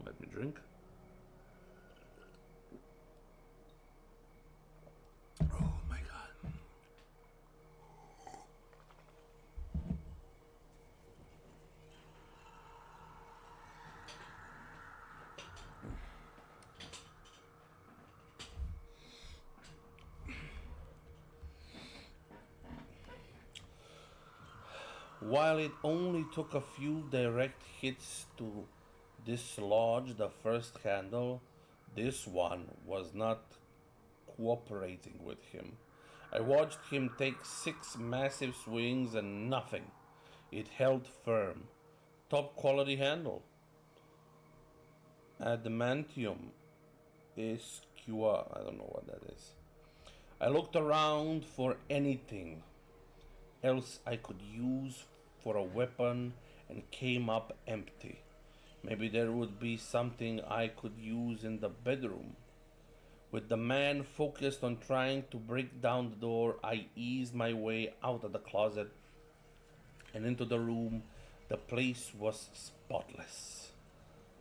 A: Let me drink. Oh my god. While it only took a few direct hits to dislodge the first handle, this one was not cooperating with him. I watched him take 6 massive swings and nothing. It held firm. Top quality handle. Adamantium escua. I don't know what that is. I looked around for anything else I could use for a weapon and came up empty. Maybe there would be something I could use in the bedroom. With the man focused on trying to break down the door, I eased my way out of the closet and into the room. The place was spotless.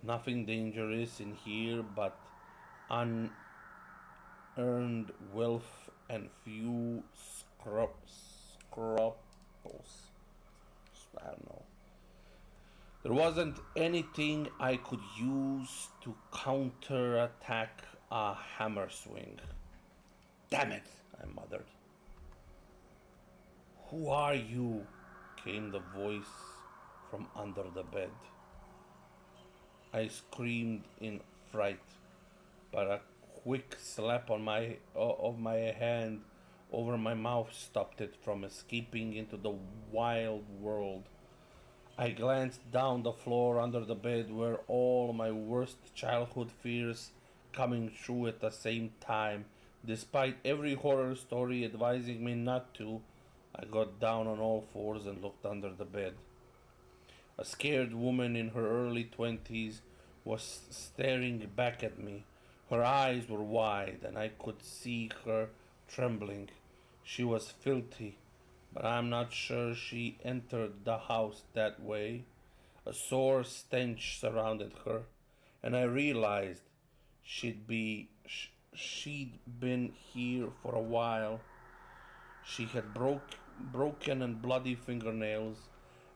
A: Nothing dangerous in here but unearned wealth and few scruples. I don't know. There wasn't anything I could use to counterattack a hammer swing. Damn it, I muttered. Who are you? Came the voice from under the bed. I screamed in fright, but a quick slap on of my hand over my mouth stopped it from escaping into the wild world. I glanced down the floor under the bed where all my worst childhood fears coming true at the same time. Despite every horror story advising me not to, I got down on all fours and looked under the bed. A scared woman in her early 20s was staring back at me. Her eyes were wide and I could see her trembling. She was filthy, but I'm not sure she entered the house that way. A sore stench surrounded her, and I realized she'd been here for a while. She had broken and bloody fingernails,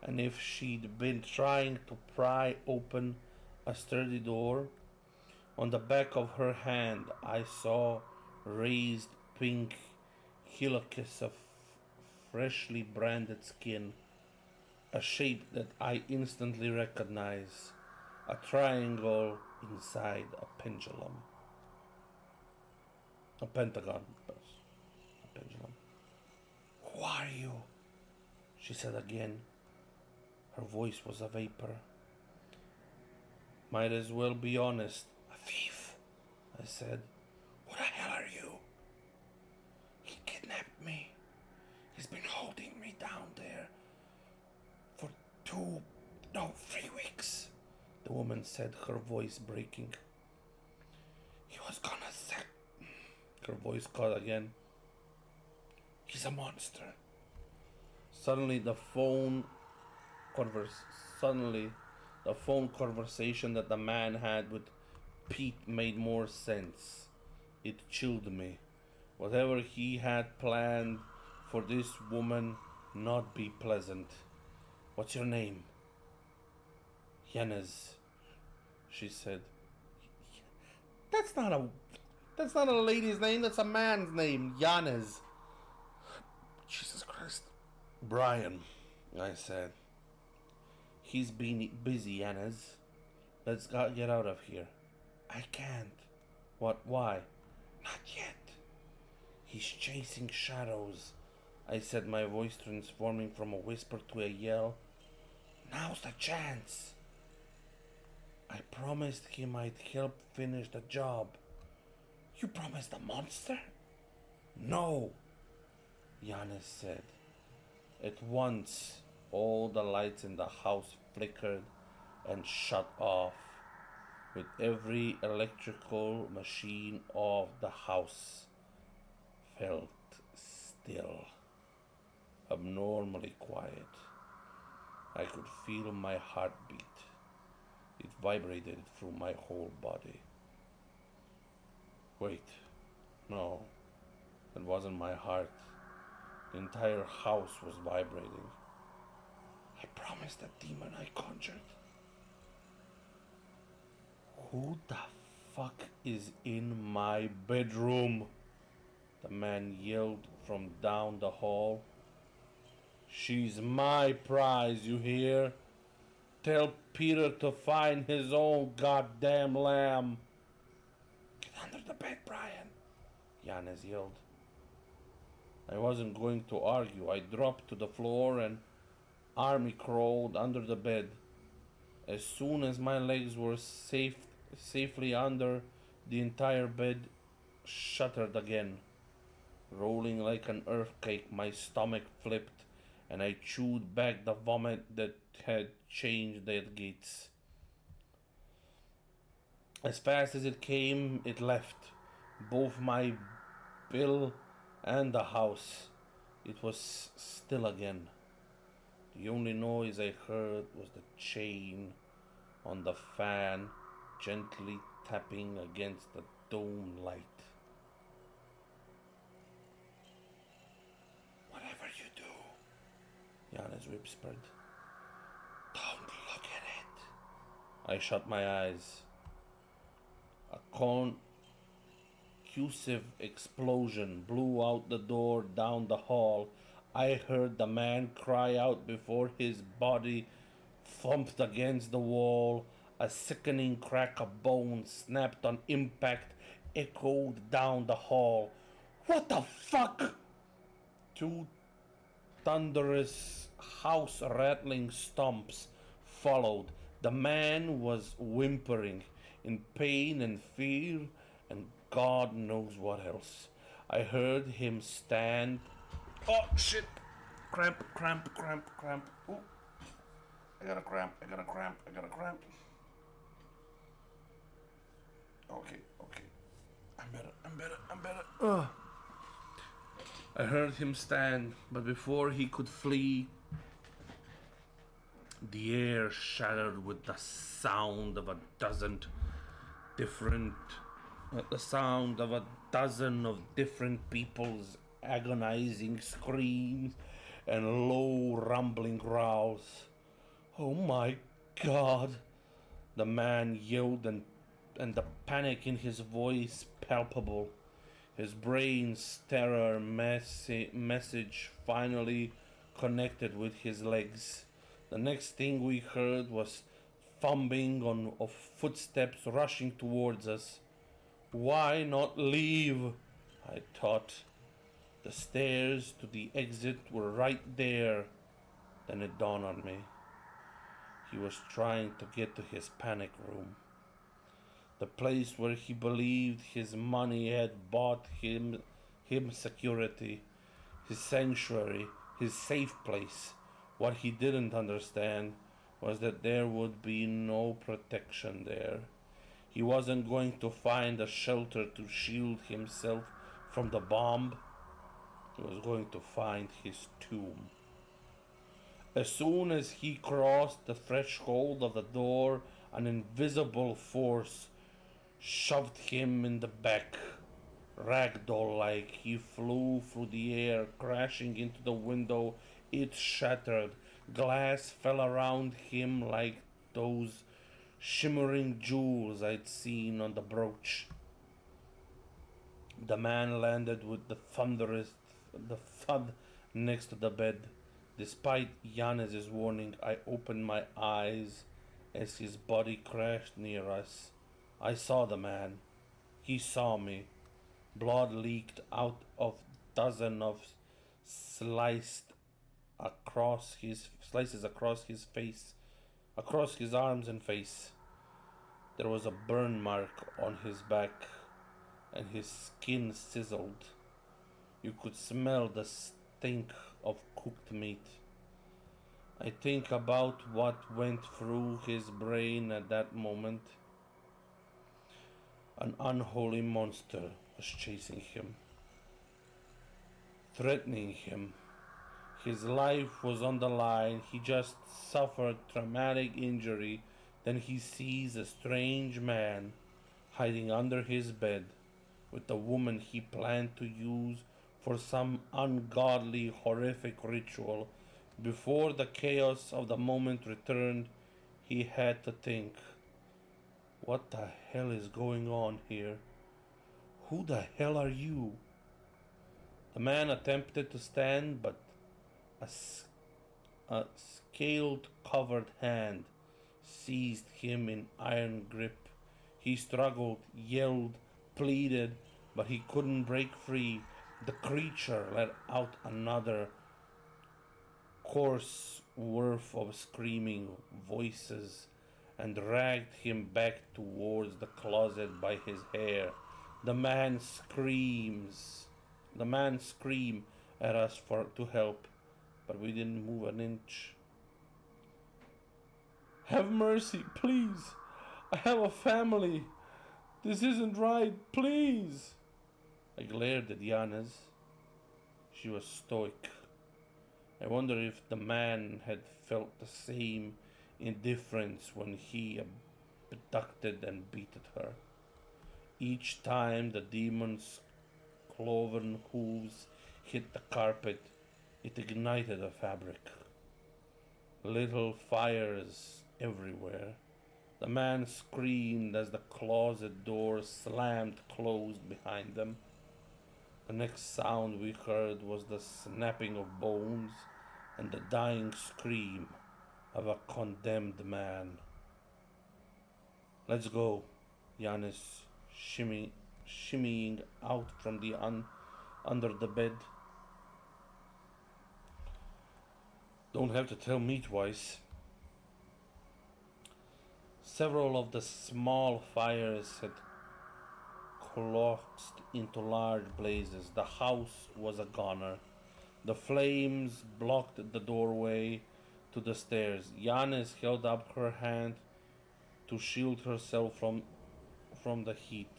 A: and if she'd been trying to pry open a sturdy door, on the back of her hand I saw raised pink hillockes of freshly branded skin, a shape that I instantly recognized, a triangle inside a pendulum. A pentagon, a pendulum. Who are you? She said again. Her voice was a vapor. Might as well be honest. A thief, I said. What the hell are you? He kidnapped me. He's been holding me down there for 3 weeks, the woman said, her voice breaking. He was gonna set. Her voice caught again. He's a monster. Suddenly the phone conversation that the man had with Pete made more sense. It chilled me. Whatever he had planned for this woman not be pleasant. What's your name? Yanez, she said. That's not a that's not a lady's name, that's a man's name. Yanez. Jesus Christ. Brian, I said. He's been busy, Yanez. Let's get out of here. I can't. What? Why? Not yet. He's chasing shadows, I said, my voice transforming from a whisper to a yell. Now's the chance. I promised he might help finish the job. You promised a monster? No, Yanez said. At once, all the lights in the house flickered and shut off, with every electrical machine of the house felt still, abnormally quiet. I could feel my heartbeat. It vibrated through my whole body. Wait, no, it wasn't my heart. The entire house was vibrating. I promised the demon I conjured. Who the fuck is in my bedroom? The man yelled from down the hall. She's my prize, you hear? Tell Peter to find his own goddamn lamb. Get under the bed, Brian, Yanez yelled. I wasn't going to argue. I dropped to the floor and army crawled under the bed. As soon as my legs were safely under, the entire bed shuddered again. Rolling like an earthquake, my stomach flipped, and I chewed back the vomit that had changed their gates. As fast as it came, it left, both my bill and the house. It was still again. The only noise I heard was the chain on the fan gently tapping against the dome light. Whatever you do, Yanez whispered, don't look at it. I shut my eyes. A concussive explosion blew out the door down the hall. I heard the man cry out before his body thumped against the wall. A sickening crack of bone snapped on impact, echoed down the hall. What the fuck? Two thunderous, house-rattling stomps followed. The man was whimpering in pain and fear and God knows what else. I heard him stand. Oh shit! Cramp. Ooh. I got a cramp. Okay. I'm better. Ugh. I heard him stand, but before he could flee, the air shattered with the sound of a dozen of different people's agonizing screams and low rumbling growls. Oh my God, the man yelled, and the panic in his voice palpable. His brain's terror message finally connected with his legs. The next thing we heard was thumping of footsteps rushing towards us. Why not leave? I thought. The stairs to the exit were right there. Then it dawned on me. He was trying to get to his panic room. The place where he believed his money had bought him security, his sanctuary, his safe place. What he didn't understand was that there would be no protection there. He wasn't going to find a shelter to shield himself from the bomb. He was going to find his tomb. As soon as he crossed the threshold of the door, an invisible force shoved him in the back. Ragdoll-like, he flew through the air, crashing into the window. It shattered. Glass fell around him like those shimmering jewels I'd seen on the brooch. The man landed with the thud next to the bed. Despite Yanis's warning, I opened my eyes as his body crashed near us. I saw the man. He saw me. Blood leaked out of dozens of sliced slices across his face, across his arms and face. There was a burn mark on his back, and his skin sizzled. You could smell the stink of cooked meat. I think about what went through his brain at that moment. An unholy monster was chasing him, threatening him. His life was on the line. He just suffered traumatic injury. Then he sees a strange man hiding under his bed with a woman he planned to use for some ungodly, horrific ritual. Before the chaos of the moment returned, he had to think, what the hell is going on here? Who the hell are you? The man attempted to stand, but a, a scaled covered hand seized him in iron grip. He struggled, yelled, pleaded, but he couldn't break free. The creature let out another coarse worth of screaming voices and dragged him back towards the closet by his hair. The man screams. The man screamed at us to help, but we didn't move an inch. Have mercy, please. I have a family. This isn't right, please. I glared at Yanis. She was stoic. I wonder if the man had felt the same indifference when he abducted and beat at her. Each time the demon's cloven hooves hit the carpet, it ignited the fabric. Little fires everywhere. The man screamed as the closet door slammed closed behind them. The next sound we heard was the snapping of bones and the dying scream of a condemned man. Let's go, Yanis shimmying out from under the bed. Don't have to tell me twice. Several of the small fires had collapsed into large blazes. The house was a goner. The flames blocked the doorway to the stairs. Yanis held up her hand to shield herself from the heat,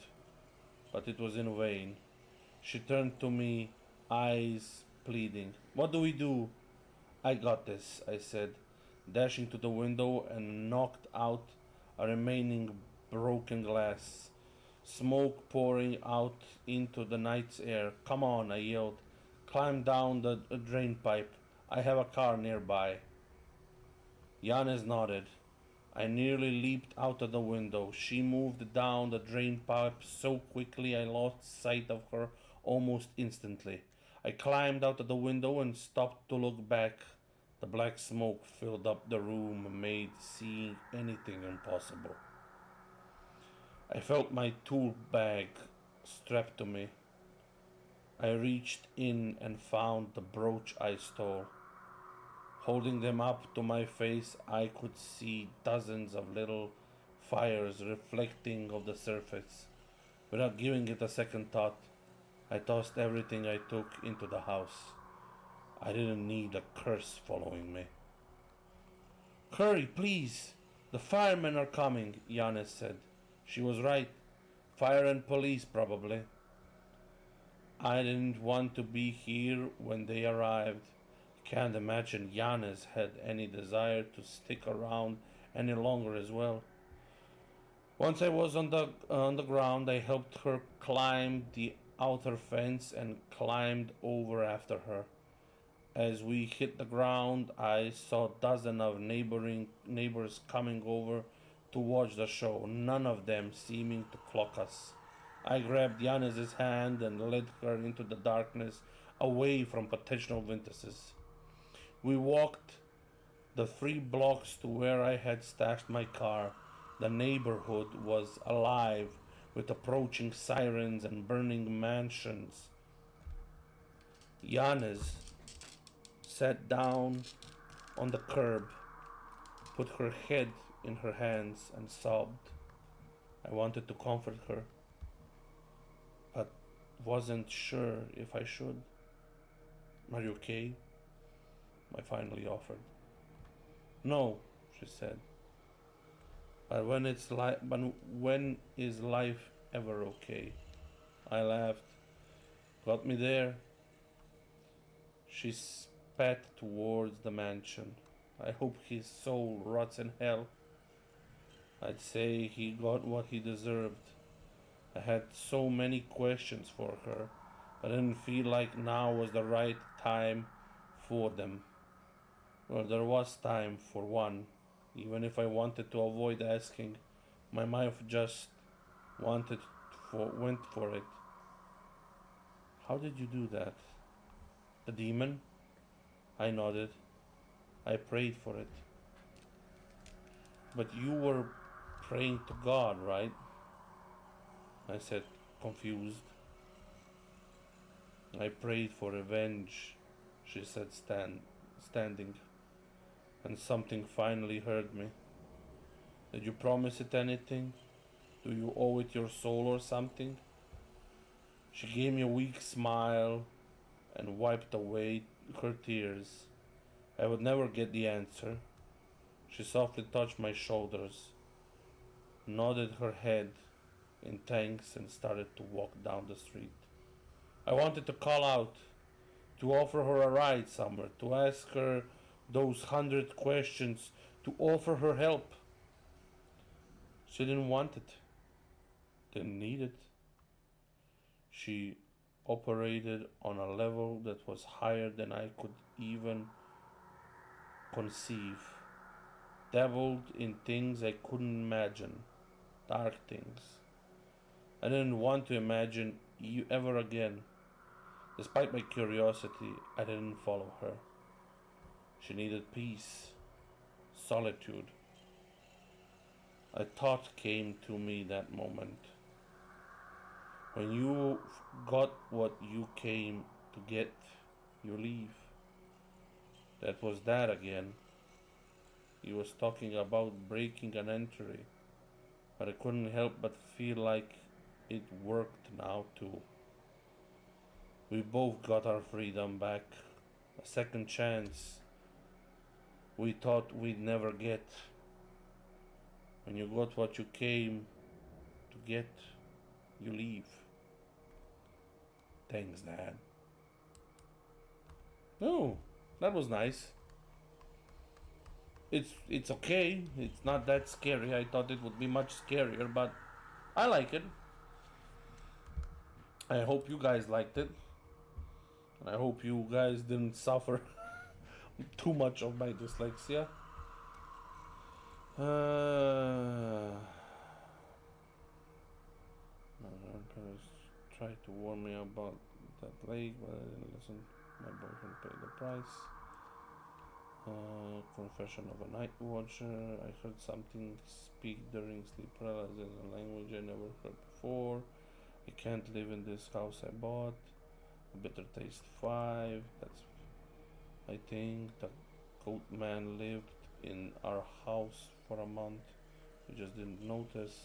A: but it was in vain. She turned to me, eyes pleading. What do we do? I got this, I said, dashing to the window and knocked out a remaining broken glass. Smoke pouring out into the night's air. Come on, I yelled. Climb down the drain pipe. I have a car nearby. Yanis nodded. I nearly leaped out of the window. She moved down the drain pipe so quickly I lost sight of her almost instantly. I climbed out of the window and stopped to look back. The black smoke filled up the room and made seeing anything impossible. I felt my tool bag strapped to me. I reached in and found the brooch I stole. Holding them up to my face, I could see dozens of little fires reflecting off the surface. Without giving it a second thought, I tossed everything I took into the house. I didn't need a curse following me. Hurry, please! The firemen are coming, Yanis said. She was right. Fire and police, probably. I didn't want to be here when they arrived. Can't imagine Yanis had any desire to stick around any longer as well. Once I was on the ground, I helped her climb the outer fence and climbed over after her. As we hit the ground, I saw dozens of neighbors coming over to watch the show, none of them seeming to clock us. I grabbed Yanis's hand and led her into the darkness, away from potential witnesses. We walked the 3 blocks to where I had stashed my car. The neighborhood was alive with approaching sirens and burning mansions. Yanis sat down on the curb, put her head in her hands, and sobbed. I wanted to comfort her, but wasn't sure if I should. Are you okay? I finally offered. No, she said. But when is life ever okay? I laughed. Got me there. She spat towards the mansion. I hope his soul rots in hell. I'd say he got what he deserved. I had so many questions for her, but I didn't feel like now was the right time for them. Well, there was time for one, even if I wanted to avoid asking. My mind just went for it. How did you do that? The demon? I nodded. I prayed for it. But you were praying to God, right? I said, confused. I prayed for revenge, she said, standing, and something finally hurt me. Did you promise it anything? Do you owe it your soul or something? She gave me a weak smile and wiped away her tears. I would never get the answer. She softly touched my shoulders, nodded her head in thanks, and started to walk down the street. I wanted to call out, to offer her a ride somewhere, to ask her those 100 questions, to offer her help. She didn't want it, didn't need it. She operated on a level that was higher than I could even conceive, dabbled in things I couldn't imagine, dark things. I didn't want to imagine you ever again. Despite my curiosity, I didn't follow her. She needed peace, solitude. A thought came to me that moment. When you got what you came to get, you leave. That was that again. He was talking about breaking an entry, but I couldn't help but feel like it worked now too. We both got our freedom back, a second chance we thought we'd never get. When you got what you came to get, you leave. Thanks, Dad. Oh, that was nice. It's okay. It's not that scary. I thought it would be much scarier, but I like it. I hope you guys liked it. And I hope you guys didn't suffer too much of my dyslexia. My parents tried to warn me about that lake, but I didn't listen. My boyfriend paid the price. Confession of a night watcher. I heard something speak during sleep paralysis in a language I never heard before. I can't live in this house I bought. A bitter taste 5. That's, I think, the goat man lived in our house for a month. We just didn't notice.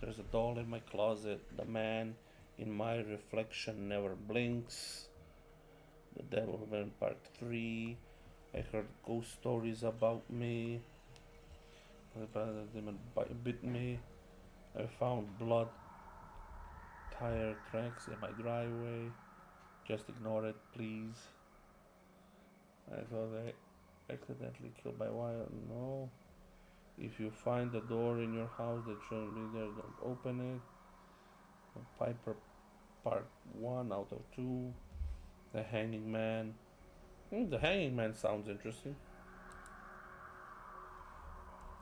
A: There's a doll in my closet. The man in my reflection never blinks. The Devil Man Part 3. I heard ghost stories about me. The demon bit me. I found blood tire tracks in my driveway. Just ignore it, please. I thought I accidentally killed my wife. No. If you find a door in your house that shouldn't be there, don't open it. Piper Part 1 out of 2. The Hanging Man. The Hanging Man sounds interesting.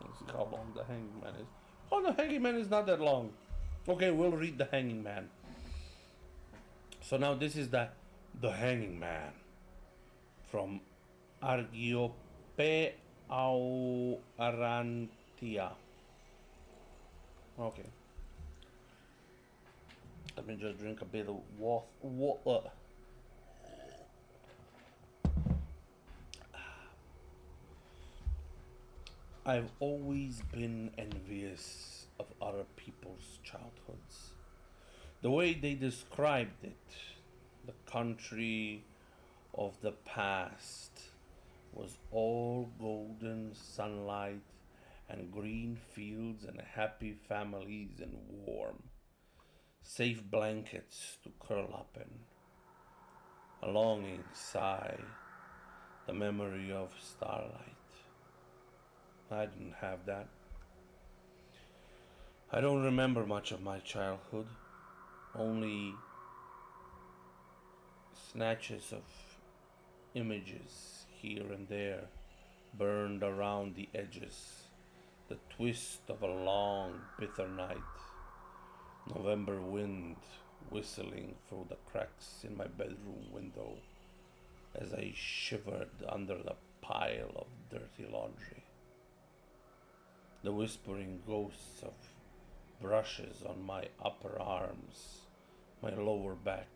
A: Let's see how long the Hanging Man is. Oh, the Hanging Man is not that long. Okay, we'll read the Hanging Man. So now this is the Hanging Man from Argiope Arantia. Okay. Let me just drink a bit of water. I've always been envious of other people's childhoods. The way they described it, the country of the past was all golden sunlight and green fields and happy families and warm, safe blankets to curl up in. A longing sigh, the memory of starlight. I didn't have that. I don't remember much of my childhood, only snatches of images here and there, burned around the edges, the twist of a long, bitter night, November wind whistling through the cracks in my bedroom window as I shivered under the pile of dirty laundry. The whispering ghosts of brushes on my upper arms, my lower back,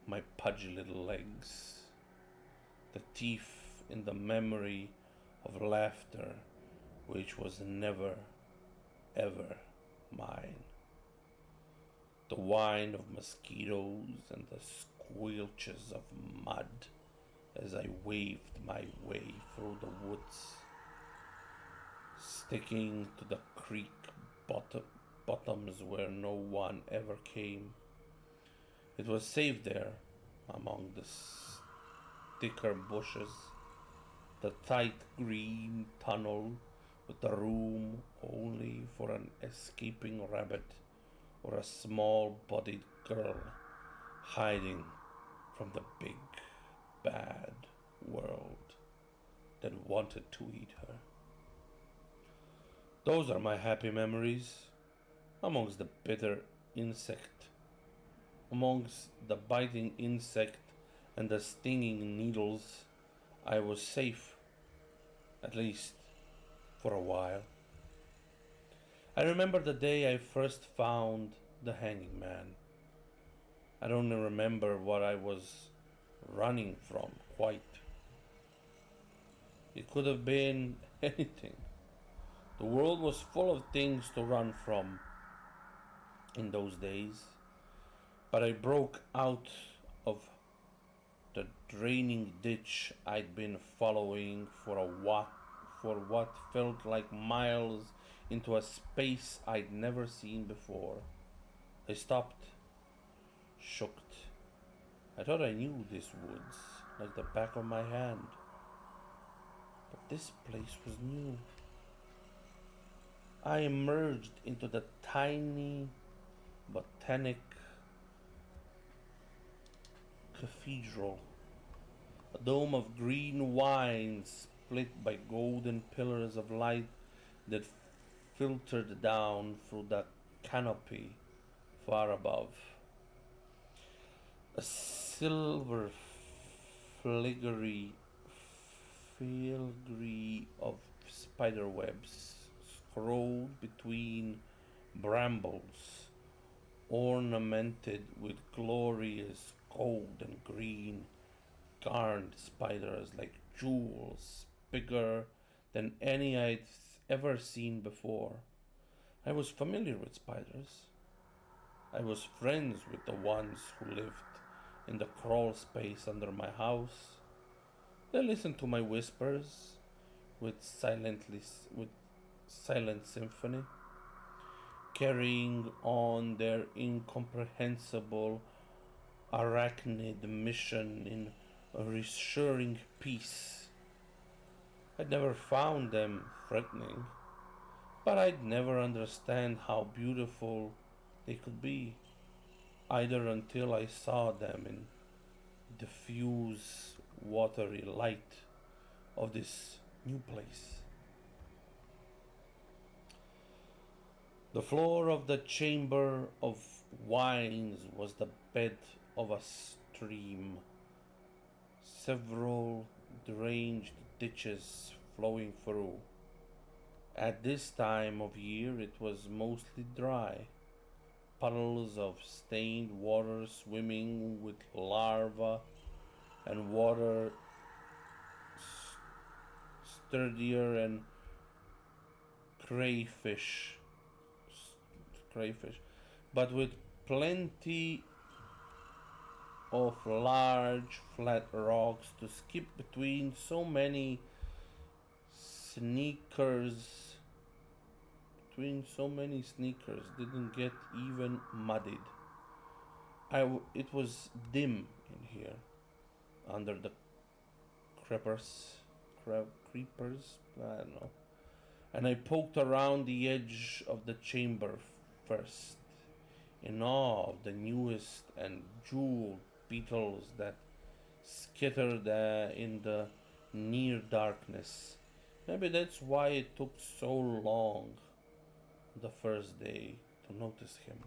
A: my pudgy little legs, the teeth in the memory of laughter which was never, ever mine, the whine of mosquitoes and the squelches of mud as I waved my way through the woods, sticking to the creek bottoms where no one ever came. It was safe there among the thicker bushes, the tight green tunnel with the room only for an escaping rabbit or a small-bodied girl hiding from the big, bad world that wanted to eat her. Those are my happy memories. Amongst the bitter insect, amongst the biting insect and the stinging needles, I was safe, at least for a while. I remember the day I first found the Hanging Man. I don't remember what I was running from quite. It could have been anything. The world was full of things to run from in those days, but I broke out of the draining ditch I'd been following for what felt like miles into a space I'd never seen before. I stopped, shocked. I thought I knew these woods like the back of my hand, but this place was new. I emerged into the tiny botanic cathedral, a dome of green wine split by golden pillars of light that filtered down through the canopy far above. A silver filigree of spider webs scrolled between brambles, ornamented with glorious gold and green garnet spiders like jewels, bigger than any I'd ever seen before. I was familiar with spiders. I was friends with the ones who lived in the crawl space under my house. They listened to my whispers with silent symphony, carrying on their incomprehensible arachnid mission in a reassuring peace. I'd never found them threatening, but I'd never understand how beautiful they could be, either until I saw them in diffuse watery light of this new place. The floor of the chamber of wines was the bed of a stream, several deranged ditches flowing through. At this time of year it was mostly dry, puddles of stained water swimming with larvae and water sturdier and crayfish, crayfish, but with plenty of large flat rocks to skip between. So many sneakers didn't get even muddied. It was dim in here under the creepers, creepers, I don't know. And I poked around the edge of the chamber first, in awe of the newest and jeweled beetles that skittered in the near darkness. Maybe that's why it took so long the first day to notice him.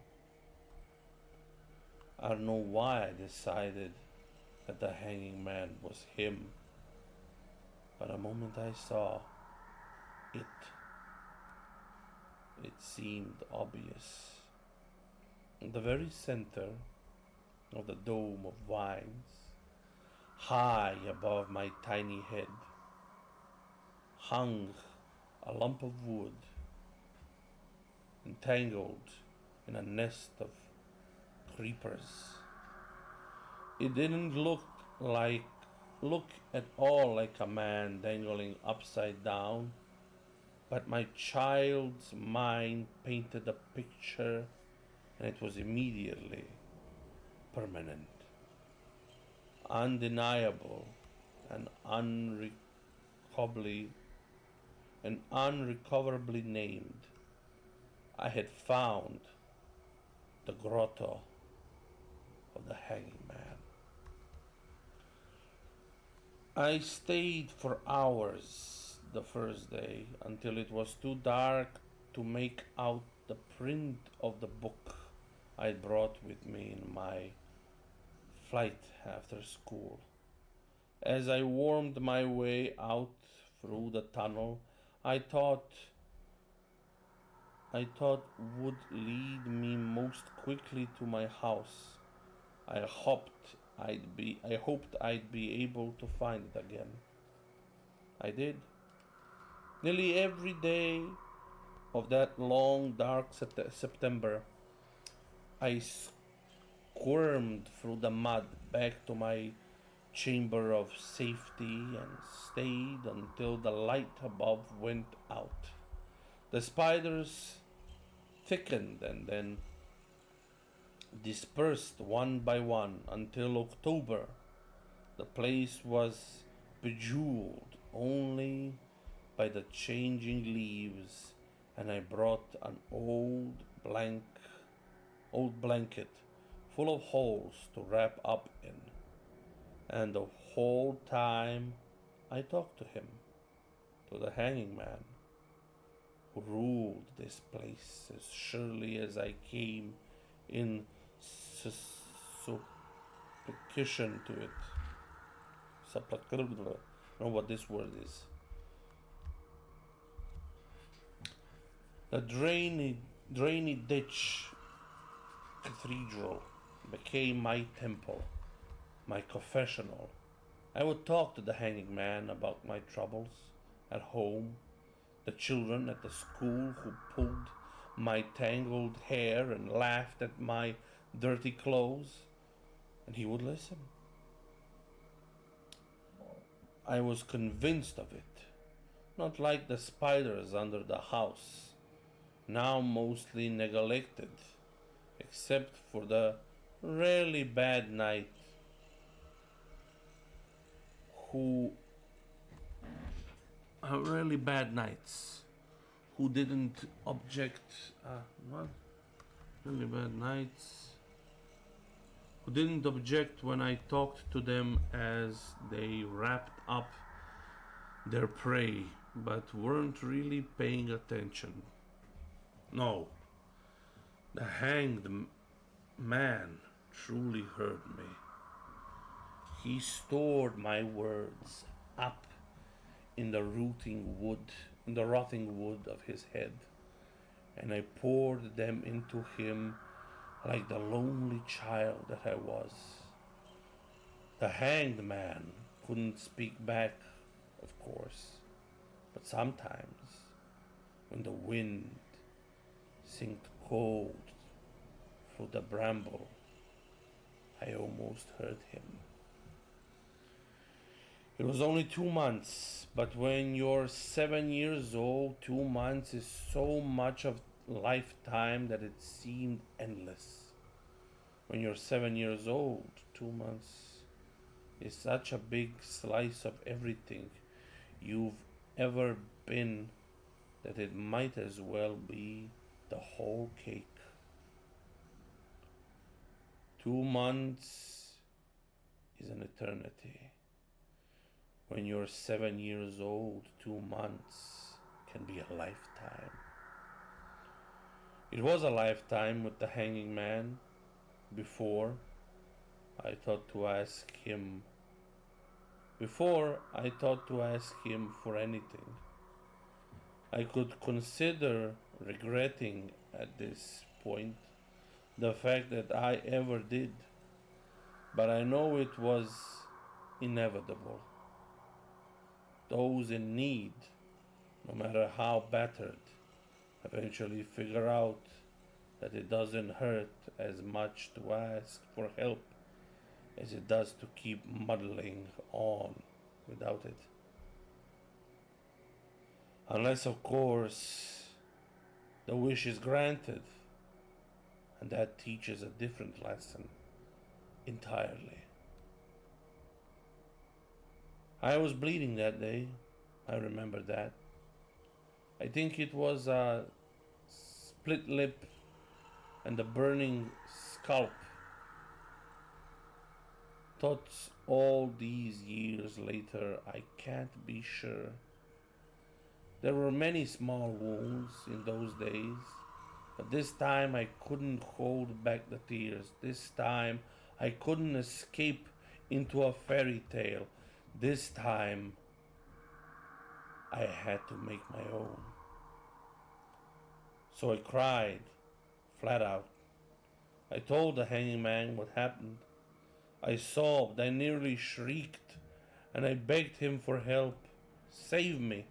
A: I don't know why I decided that the hanging man was him, but the moment I saw it, it seemed obvious. In the very center of the dome of vines, high above my tiny head, hung a lump of wood entangled in a nest of creepers. It didn't look at all like a man dangling upside down, but my child's mind painted a picture, and it was immediately permanent, undeniable, and unrecoverably named. I had found the grotto of the hanging man. I stayed for hours the first day until it was too dark to make out the print of the book I brought with me in my flight after school. As I wormed my way out through the tunnel I thought would lead me most quickly to my house, I hoped I'd be able to find it again. I did. Nearly every day of that long, dark September, I squirmed through the mud back to my chamber of safety and stayed until the light above went out. The spiders thickened and then dispersed one by one until October. The place was bejeweled only by the changing leaves, and I brought an old blanket full of holes to wrap up in. And the whole time I talked to him, to the hanging man, who ruled this place as surely as I came in supplication to it. I don't know what this word is. The drainy ditch cathedral became my temple, my confessional. I would talk to the hanging man about my troubles at home, the children at the school who pulled my tangled hair and laughed at my dirty clothes, and he would listen. I was convinced of it, not like the spiders under the house, now mostly neglected, except for the rarely bad night really bad nights who didn't object. What? Really bad nights who didn't object when I talked to them as they wrapped up their prey, but weren't really paying attention. No, the hanged man truly hurt me. He stored my words up in the rotting wood of his head, and I poured them into him like the lonely child that I was. The hanged man couldn't speak back, of course, but sometimes, when the wind sinked cold through the bramble, I almost heard him. It was only 2 months, but when you're 7 years old, 2 months is so much of lifetime that it seemed endless. When you're 7 years old, 2 months is such a big slice of everything you've ever been that it might as well be the whole cake. 2 months is an eternity. When you're 7 years old, 2 months can be a lifetime. It was a lifetime with the hanging man. Before I thought to ask him for anything. I could consider regretting at this point the fact that I ever did, but I know it was inevitable. Those in need, no matter how battered, eventually figure out that it doesn't hurt as much to ask for help as it does to keep muddling on without it. Unless, of course, the wish is granted, and that teaches a different lesson entirely. I was bleeding that day. I remember that. I think it was a split lip and a burning scalp. Thoughts all these years later, I can't be sure. There were many small wounds in those days, but this time I couldn't hold back the tears. This time I couldn't escape into a fairy tale. This time I had to make my own. So I cried, flat out. I told the hanging man what happened. I sobbed, I nearly shrieked, and I begged him for help. Save me.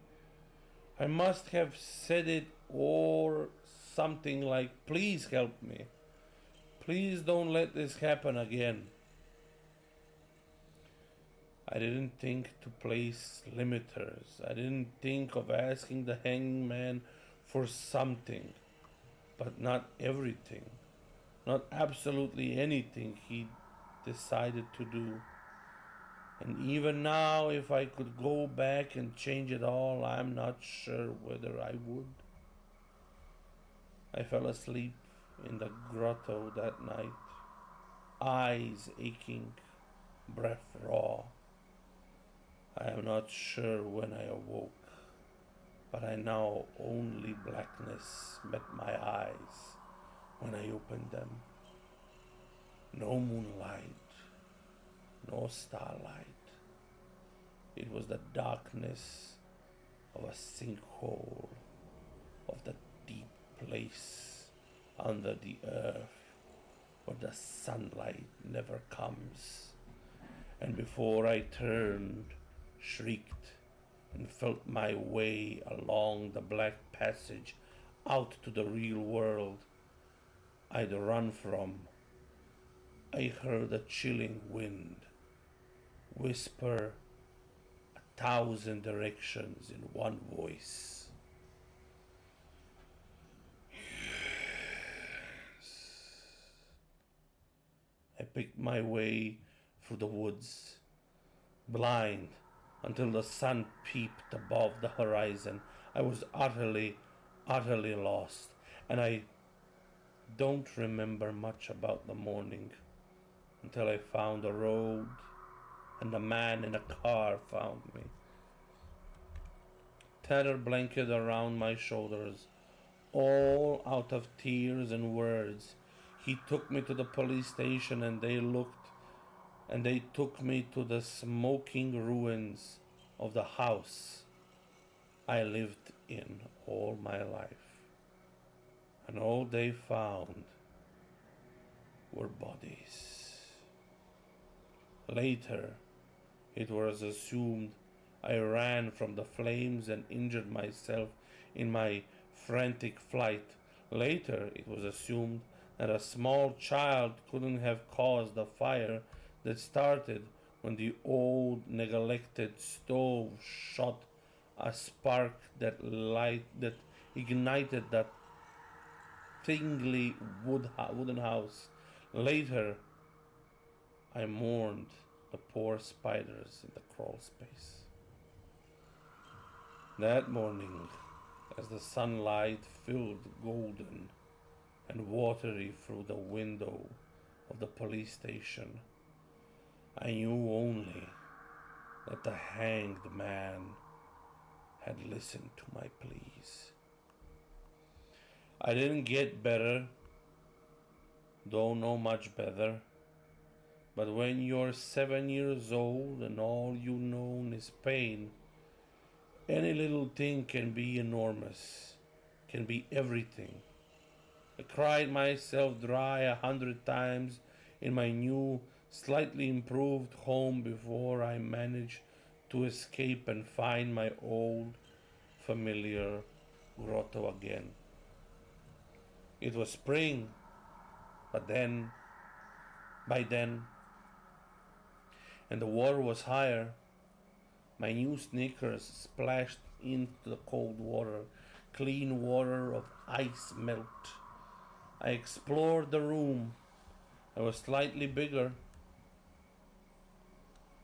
A: I must have said it or something like, please help me. Please don't let this happen again. I didn't think to place limiters. I didn't think of asking the hanging man for something, but not everything, not absolutely anything he decided to do. And even now, if I could go back and change it all, I'm not sure whether I would. I fell asleep in the grotto that night, eyes aching, breath raw. I am not sure when I awoke, but I know only blackness met my eyes when I opened them. No moonlight, no starlight. It was the darkness of a sinkhole, of the deep place under the earth where the sunlight never comes. And before I turned, shrieked, and felt my way along the black passage out to the real world I'd run from, I heard a chilling wind whisper 1,000 directions in one voice. I picked my way through the woods, blind, until the sun peeped above the horizon. I was utterly lost, and I don't remember much about the morning. until I found the road and the man in a car found me. Tethered blanket around my shoulders, all out of tears and words. He took me to the police station and they took me to the smoking ruins of the house I lived in all my life. And all they found were bodies. Later, it was assumed I ran from the flames and injured myself in my frantic flight. Later, it was assumed that a small child couldn't have caused the fire that started when the old neglected stove shot a spark that ignited that tingly wooden house. Later, I mourned the poor spiders in the crawl space. That morning, as the sunlight filled golden and watery through the window of the police station, I knew only that the hanged man had listened to my pleas. I didn't get better, though no much better. But when you're 7 years old and all you know is pain, any little thing can be enormous, can be everything. I cried myself dry 100 times in my new, slightly improved home before I managed to escape and find my old, familiar grotto again. It was spring, but by then, and the water was higher. My new sneakers splashed into the cold water, clean water of ice melt. I explored the room. It was slightly bigger.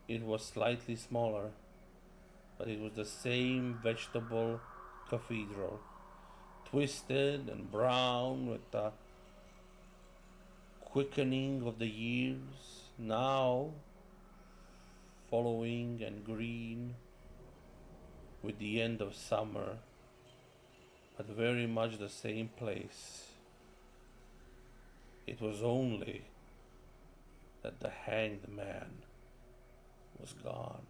A: It was slightly smaller, but it was the same vegetable cathedral, twisted and brown with the quickening of the years, now following, and green with the end of summer, but very much the same place. It was only that the hanged man was gone.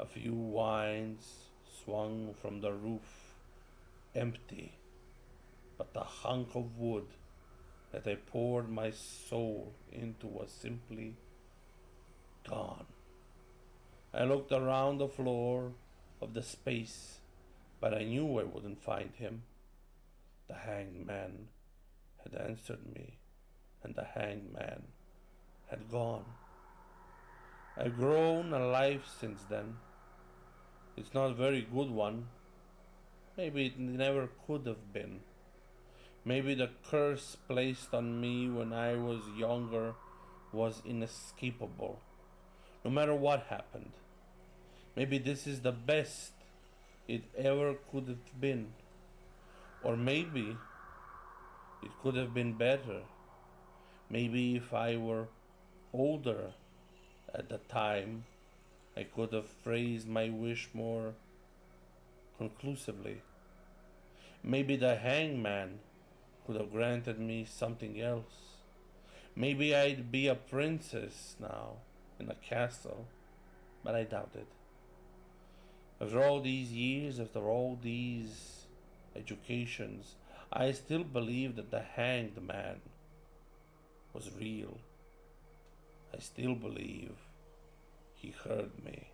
A: A few vines swung from the roof, empty, but the hunk of wood that I poured my soul into was simply gone. I looked around the floor of the space, but I knew I wouldn't find him. The hanged man had answered me, and the hanged man had gone. I've grown a life since then. It's not a very good one. Maybe it never could have been. Maybe the curse placed on me when I was younger was inescapable, no matter what happened. Maybe this is the best it ever could have been. Or maybe it could have been better. Maybe if I were older at the time, I could have phrased my wish more conclusively. Maybe the hangman could have granted me something else. Maybe I'd be a princess now in a castle, but I doubt it. After all these years, after all these educations, I still believe that the hanged man was real. I still believe he heard me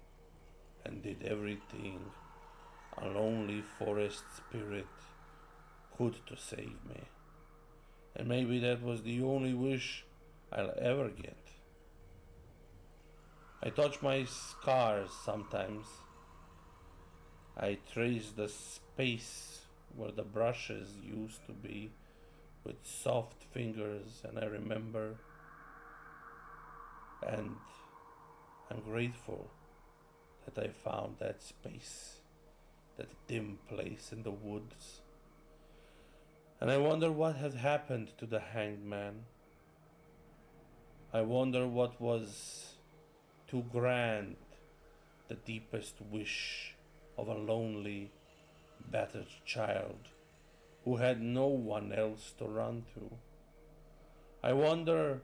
A: and did everything a lonely forest spirit could to save me. And maybe that was the only wish I'll ever get. I touch my scars sometimes. I trace the space where the brushes used to be with soft fingers, and I remember, and I'm grateful that I found that space, that dim place in the woods. And I wonder what had happened to the hanged man. I wonder what was to grant the deepest wish of a lonely, battered child who had no one else to run to. I wonder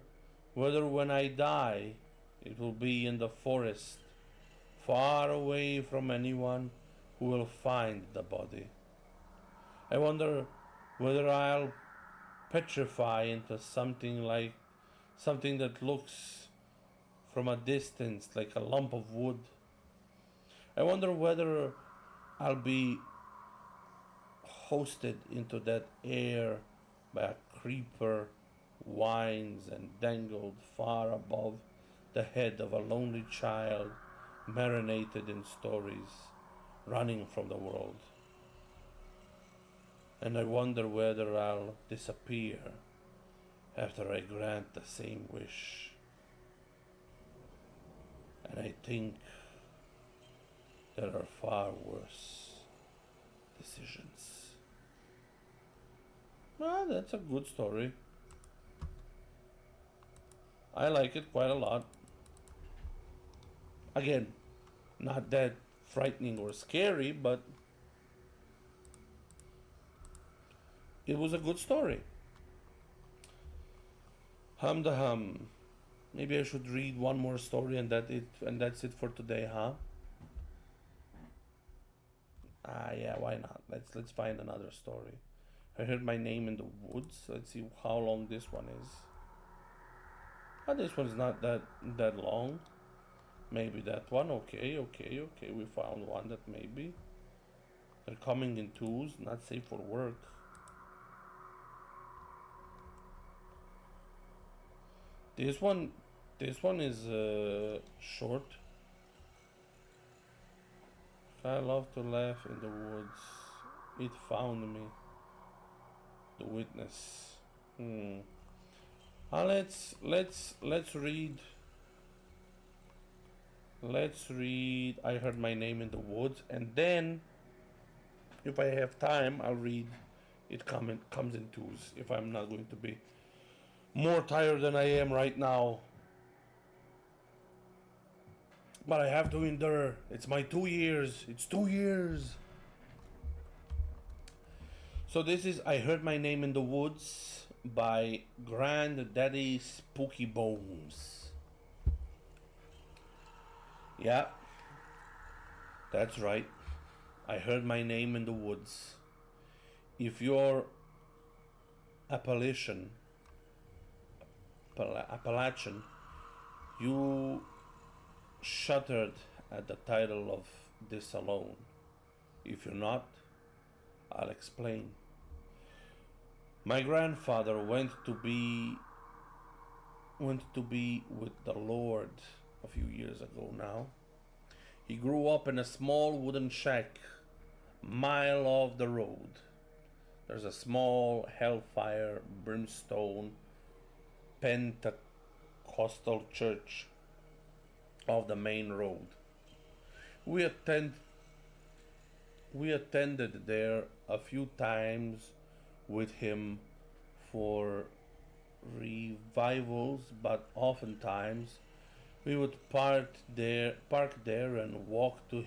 A: whether when I die it will be in the forest, far away from anyone who will find the body. I wonder whether I'll petrify into something that looks from a distance like a lump of wood. I wonder whether I'll be hosted into that air by a creeper winds and dangled far above the head of a lonely child marinated in stories running from the world. And I wonder whether I'll disappear after I grant the same wish. And I think there are far worse decisions. Well, that's a good story. I like it quite a lot. Again, not that frightening or scary, but it was a good story. Hum the hum. Maybe I should read one more story and that's it for today, huh? Yeah, why not? Let's find another story. I heard my name in the woods. Let's see how long this one is. Oh, this one's not that long. Maybe that one. Okay. We found one that maybe. They're coming in twos, not safe for work. This one is short. I love to laugh in the woods. It found me. The witness. Let's read. Let's read. I heard my name in the woods, and then, if I have time, I'll read. Comes in twos. If I'm not going to be more tired than I am right now. But I have to endure. It's my 2 years. It's 2 years. So this is I Heard My Name in the Woods by Granddaddy Spooky Bones. Yeah, that's right. I heard my name in the woods. If you're Appalachian, you shuddered at the title of this alone. If you're not, I'll explain. My grandfather went to be with the Lord a few years ago now. He grew up in a small wooden shack, mile off the road. There's a small hellfire, brimstone, Pentecostal church off the main road. We attended there a few times with him for revivals, but oftentimes we would park there and walk to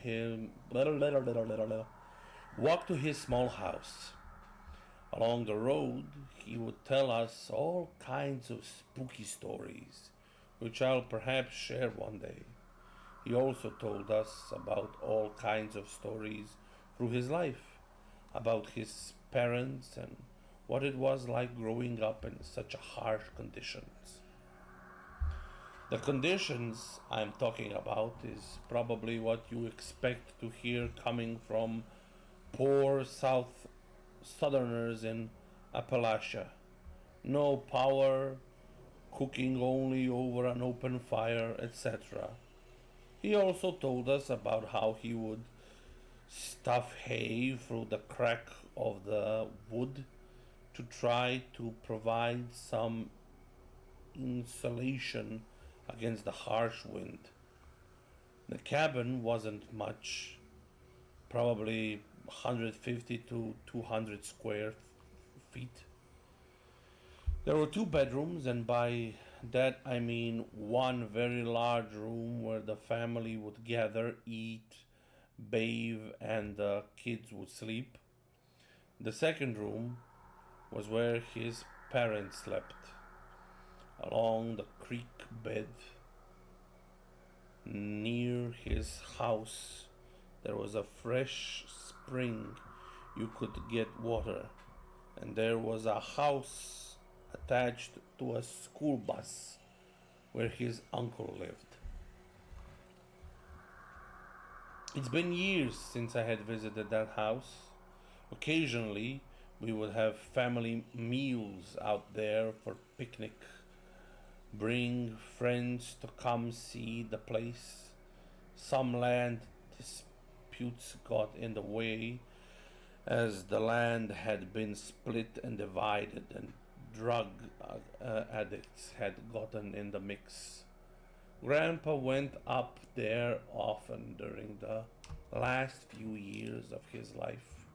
A: his small house. Along the road, he would tell us all kinds of spooky stories, which I'll perhaps share one day. He also told us about all kinds of stories through his life, about his parents and what it was like growing up in such harsh conditions. The conditions I'm talking about is probably what you expect to hear coming from poor Southerners in Appalachia. No power, cooking only over an open fire, etc. He also told us about how he would stuff hay through the crack of the wood to try to provide some insulation against the harsh wind. The cabin wasn't much, probably 150 to 200 square feet. There were 2 bedrooms, and by That I mean one very large room where the family would gather, eat, bathe, and the kids would sleep. The second room was where his parents slept, along the creek bed near his house. There was a fresh spring you could get water, and there was a house attached to a school bus where his uncle lived. It's been years since I had visited that house. Occasionally, we would have family meals out there for picnic, bring friends to come see the place. Some land disputes got in the way, as the land had been split and divided, and drug addicts had gotten in the mix. Grandpa went up there often during the last few years of his life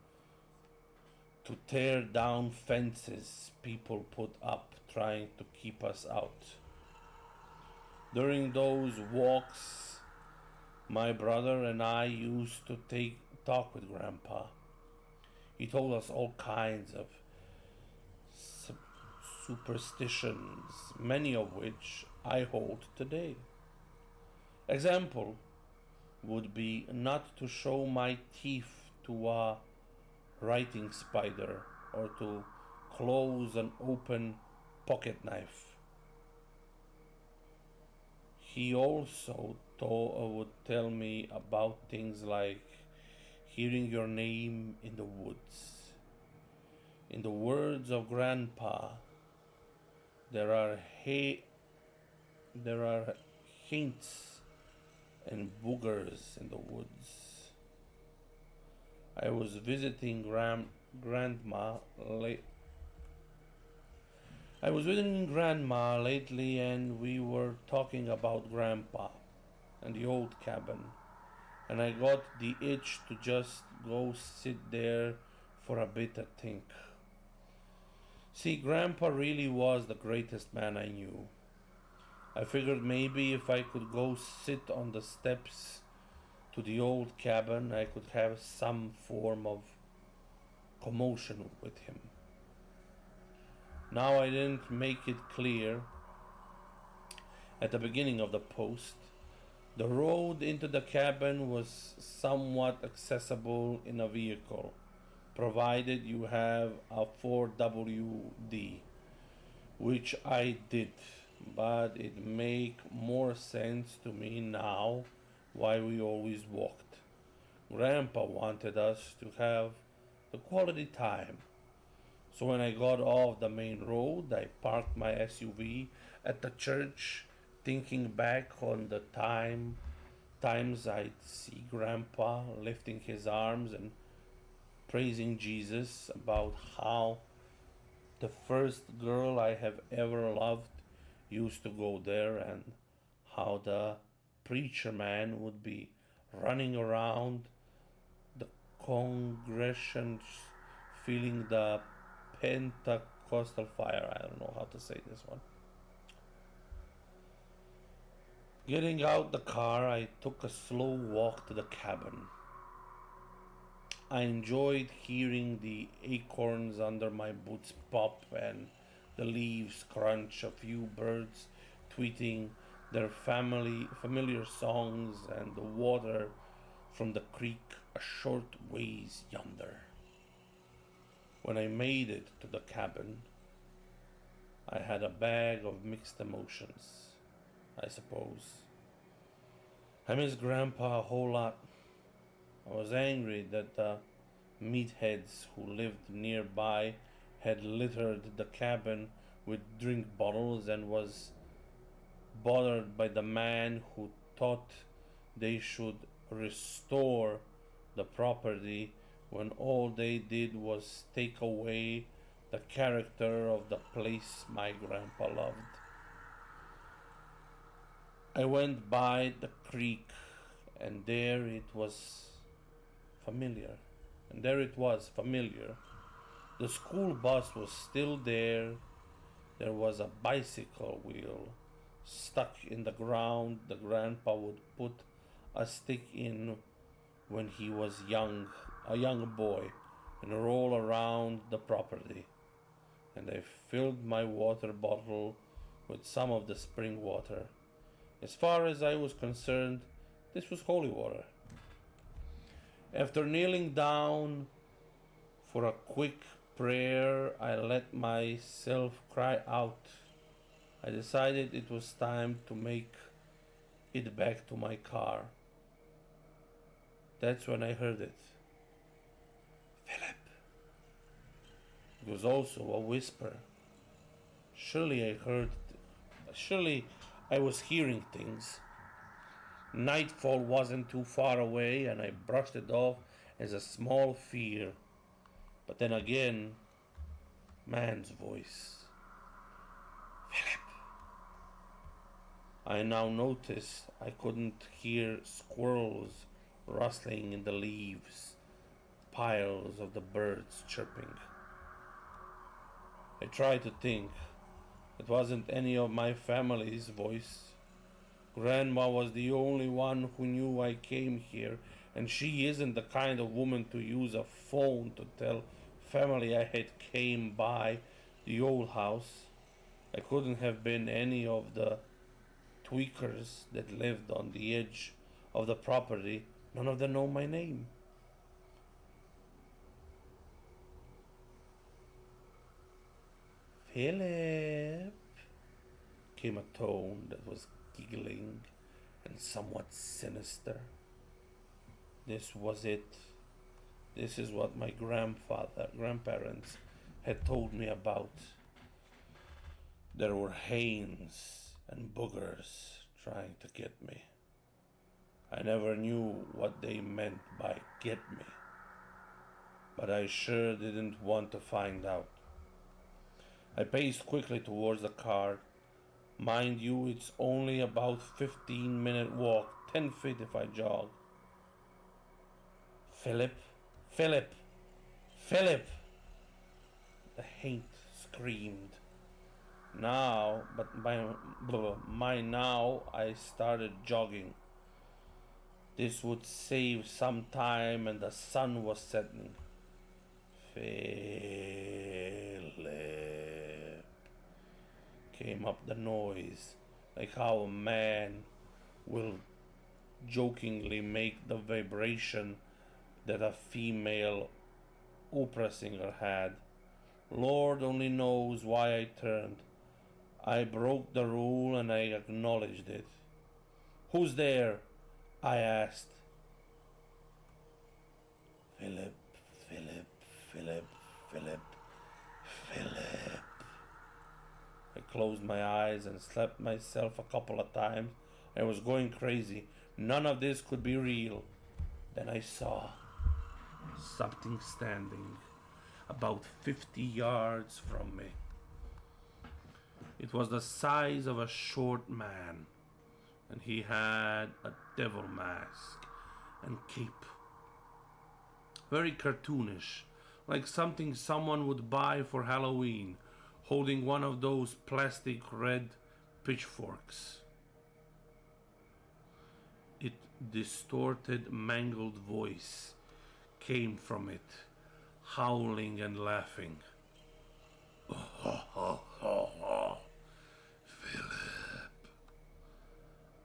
A: to tear down fences people put up trying to keep us out. During those walks, my brother and I used to take talk with Grandpa. He told us all kinds of superstitions, many of which I hold today. Example would be not to show my teeth to a writing spider or to close an open pocket knife. He also would tell me about things like hearing your name in the woods. In the words of Grandpa, there are there are hints and boogers in the woods. I was visiting grandma late. I was visiting grandma lately, and we were talking about grandpa and the old cabin, and I got the itch to just go sit there for a bit and think. See, grandpa really was the greatest man I knew. I figured maybe if I could go sit on the steps to the old cabin, I could have some form of commotion with him. Now, I didn't make it clear at the beginning of the post. The road into the cabin was somewhat accessible in a vehicle, provided you have a 4WD, which I did, but it make more sense to me now why we always walked. Grandpa wanted us to have the quality time. So when I got off the main road, I parked my SUV at the church, thinking back on the times I'd see Grandpa lifting his arms and praising Jesus about how the first girl I have ever loved used to go there, and how the preacher man would be running around the congregations feeling the Pentecostal fire. I don't know how to say this one. Getting out the car, I took a slow walk to the cabin. I enjoyed hearing the acorns under my boots pop and the leaves crunch, a few birds tweeting their familiar songs, and the water from the creek a short ways yonder. When I made it to the cabin, I had a bag of mixed emotions, I suppose. I miss Grandpa a whole lot. I was angry that the meatheads who lived nearby had littered the cabin with drink bottles, and was bothered by the man who thought they should restore the property when all they did was take away the character of the place my grandpa loved. I went by the creek, and there it was familiar. And there it was familiar. The school bus was still there, there was a bicycle wheel stuck in the ground. The grandpa would put a stick in when he was a young boy, and roll around the property. And I filled my water bottle with some of the spring water. As far as I was concerned, this was holy water. After kneeling down for a quick prayer, I let myself cry out. I decided it was time to make it back to my car. That's when I heard it. Philip. It was also a whisper. Surely I was hearing things. Nightfall wasn't too far away, and I brushed it off as a small fear. But then again, man's voice. Philip. I now noticed I couldn't hear squirrels rustling in the leaves, piles of the birds chirping. I tried to think. It wasn't any of my family's voice. Grandma was the only one who knew I came here, and she isn't the kind of woman to use a phone to tell family I had came by the old house. I couldn't have been any of the tweakers that lived on the edge of the property. None of them know my name. Philip, came a tone that was giggling and somewhat sinister. This was it. This is what my grandparents had told me about. There were hanes and boogers trying to get me. I never knew what they meant by get me, but I sure didn't want to find out. I paced quickly towards the car. Mind you, it's only about 15-minute walk, 10 feet if I jog. Philip, Philip, Philip! The haint screamed. Now, but by now I started jogging. This would save some time, and the sun was setting. Philip, came up the noise, like how a man will jokingly make the vibration that a female opera singer had. Lord only knows why I turned. I broke the rule and I acknowledged it. Who's there? I asked. Philip, Philip, Philip, Philip, Philip. I closed my eyes and slapped myself a couple of times. I was going crazy. None of this could be real. Then I saw something standing about 50 yards from me. It was the size of a short man, and he had a devil mask and cape. Very cartoonish, like something someone would buy for Halloween, holding one of those plastic red pitchforks. It distorted, mangled voice came from it, howling and laughing. Philip,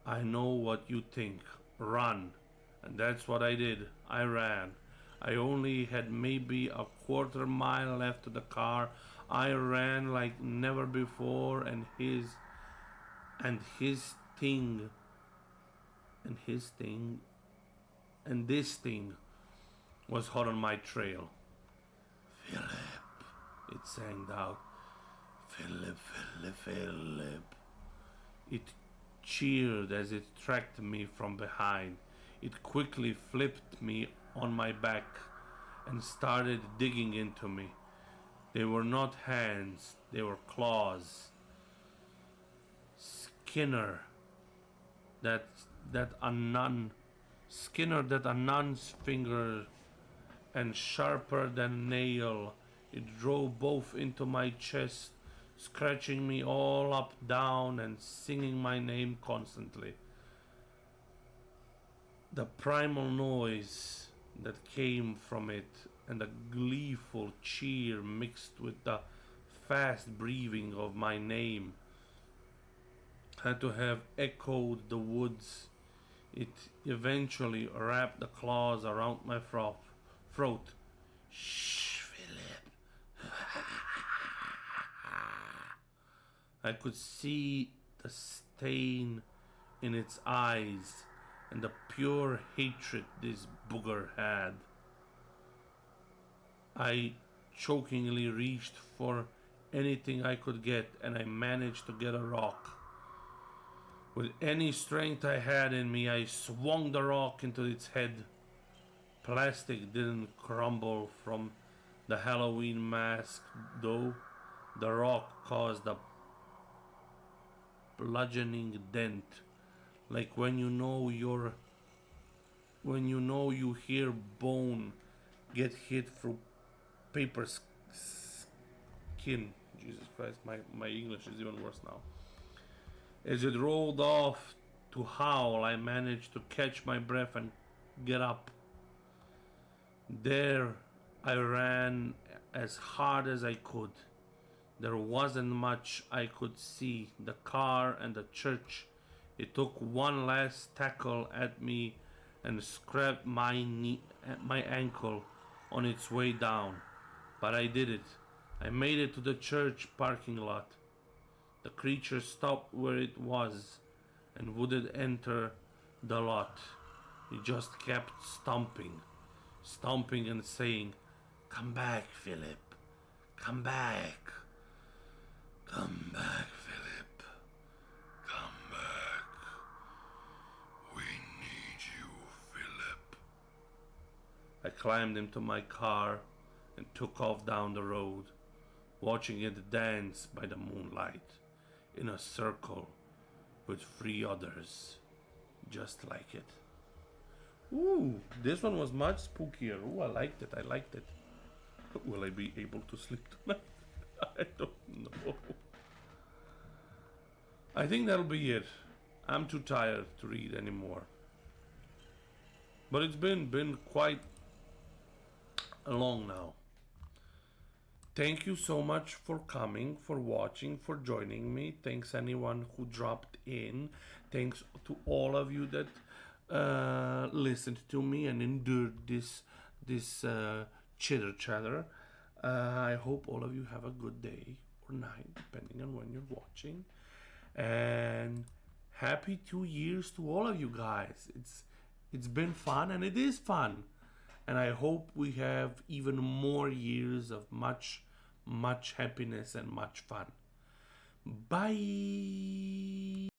A: I know what you think. Run. And that's what I did. I ran. I only had maybe a quarter mile left to the car. I ran like never before, and this thing was hot on my trail. Philip, it sang out. Philip, Philip, Philip. It cheered as it tracked me from behind. It quickly flipped me on my back and started digging into me. They were not hands, they were claws. Skinner, that a nun's finger, and sharper than a nail. It drove both into my chest, scratching me all up, down, and singing my name constantly. The primal noise that came from it and the gleeful cheer mixed with the fast breathing of my name had to have echoed the woods. It eventually wrapped the claws around my throat. Shh, Philip. I could see the stain in its eyes and the pure hatred this booger had. I chokingly reached for anything I could get, and I managed to get a rock. With any strength I had in me, I swung the rock into its head. Plastic didn't crumble from the Halloween mask, though. The rock caused a bludgeoning dent, like when you hear bone get hit through paper skin. Jesus Christ, my English is even worse now. As it rolled off to howl, I managed to catch my breath and get up. There I ran as hard as I could. There wasn't much I could see. The car and the church. It took one last tackle at me and scraped my ankle on its way down. But I did it. I made it to the church parking lot. The creature stopped where it was and wouldn't enter the lot. It just kept stomping and saying, "Come back, Philip. Come back. Come back, Philip. Come back. We need you, Philip." I climbed into my car and took off down the road, watching it dance by the moonlight in a circle with 3 others just like it. Ooh, this one was much spookier. Ooh, I liked it. Will I be able to sleep tonight? I don't know. I think that'll be it. I'm too tired to read anymore. But it's been quite long now. Thank you so much for coming, for watching, for joining me. Thanks anyone who dropped in. Thanks to all of you that listened to me and endured this chitter chatter. I hope all of you have a good day or night, depending on when you're watching. And happy 2 years to all of you guys. It's been fun, and it is fun. And I hope we have even more years of much happiness and much fun. Bye.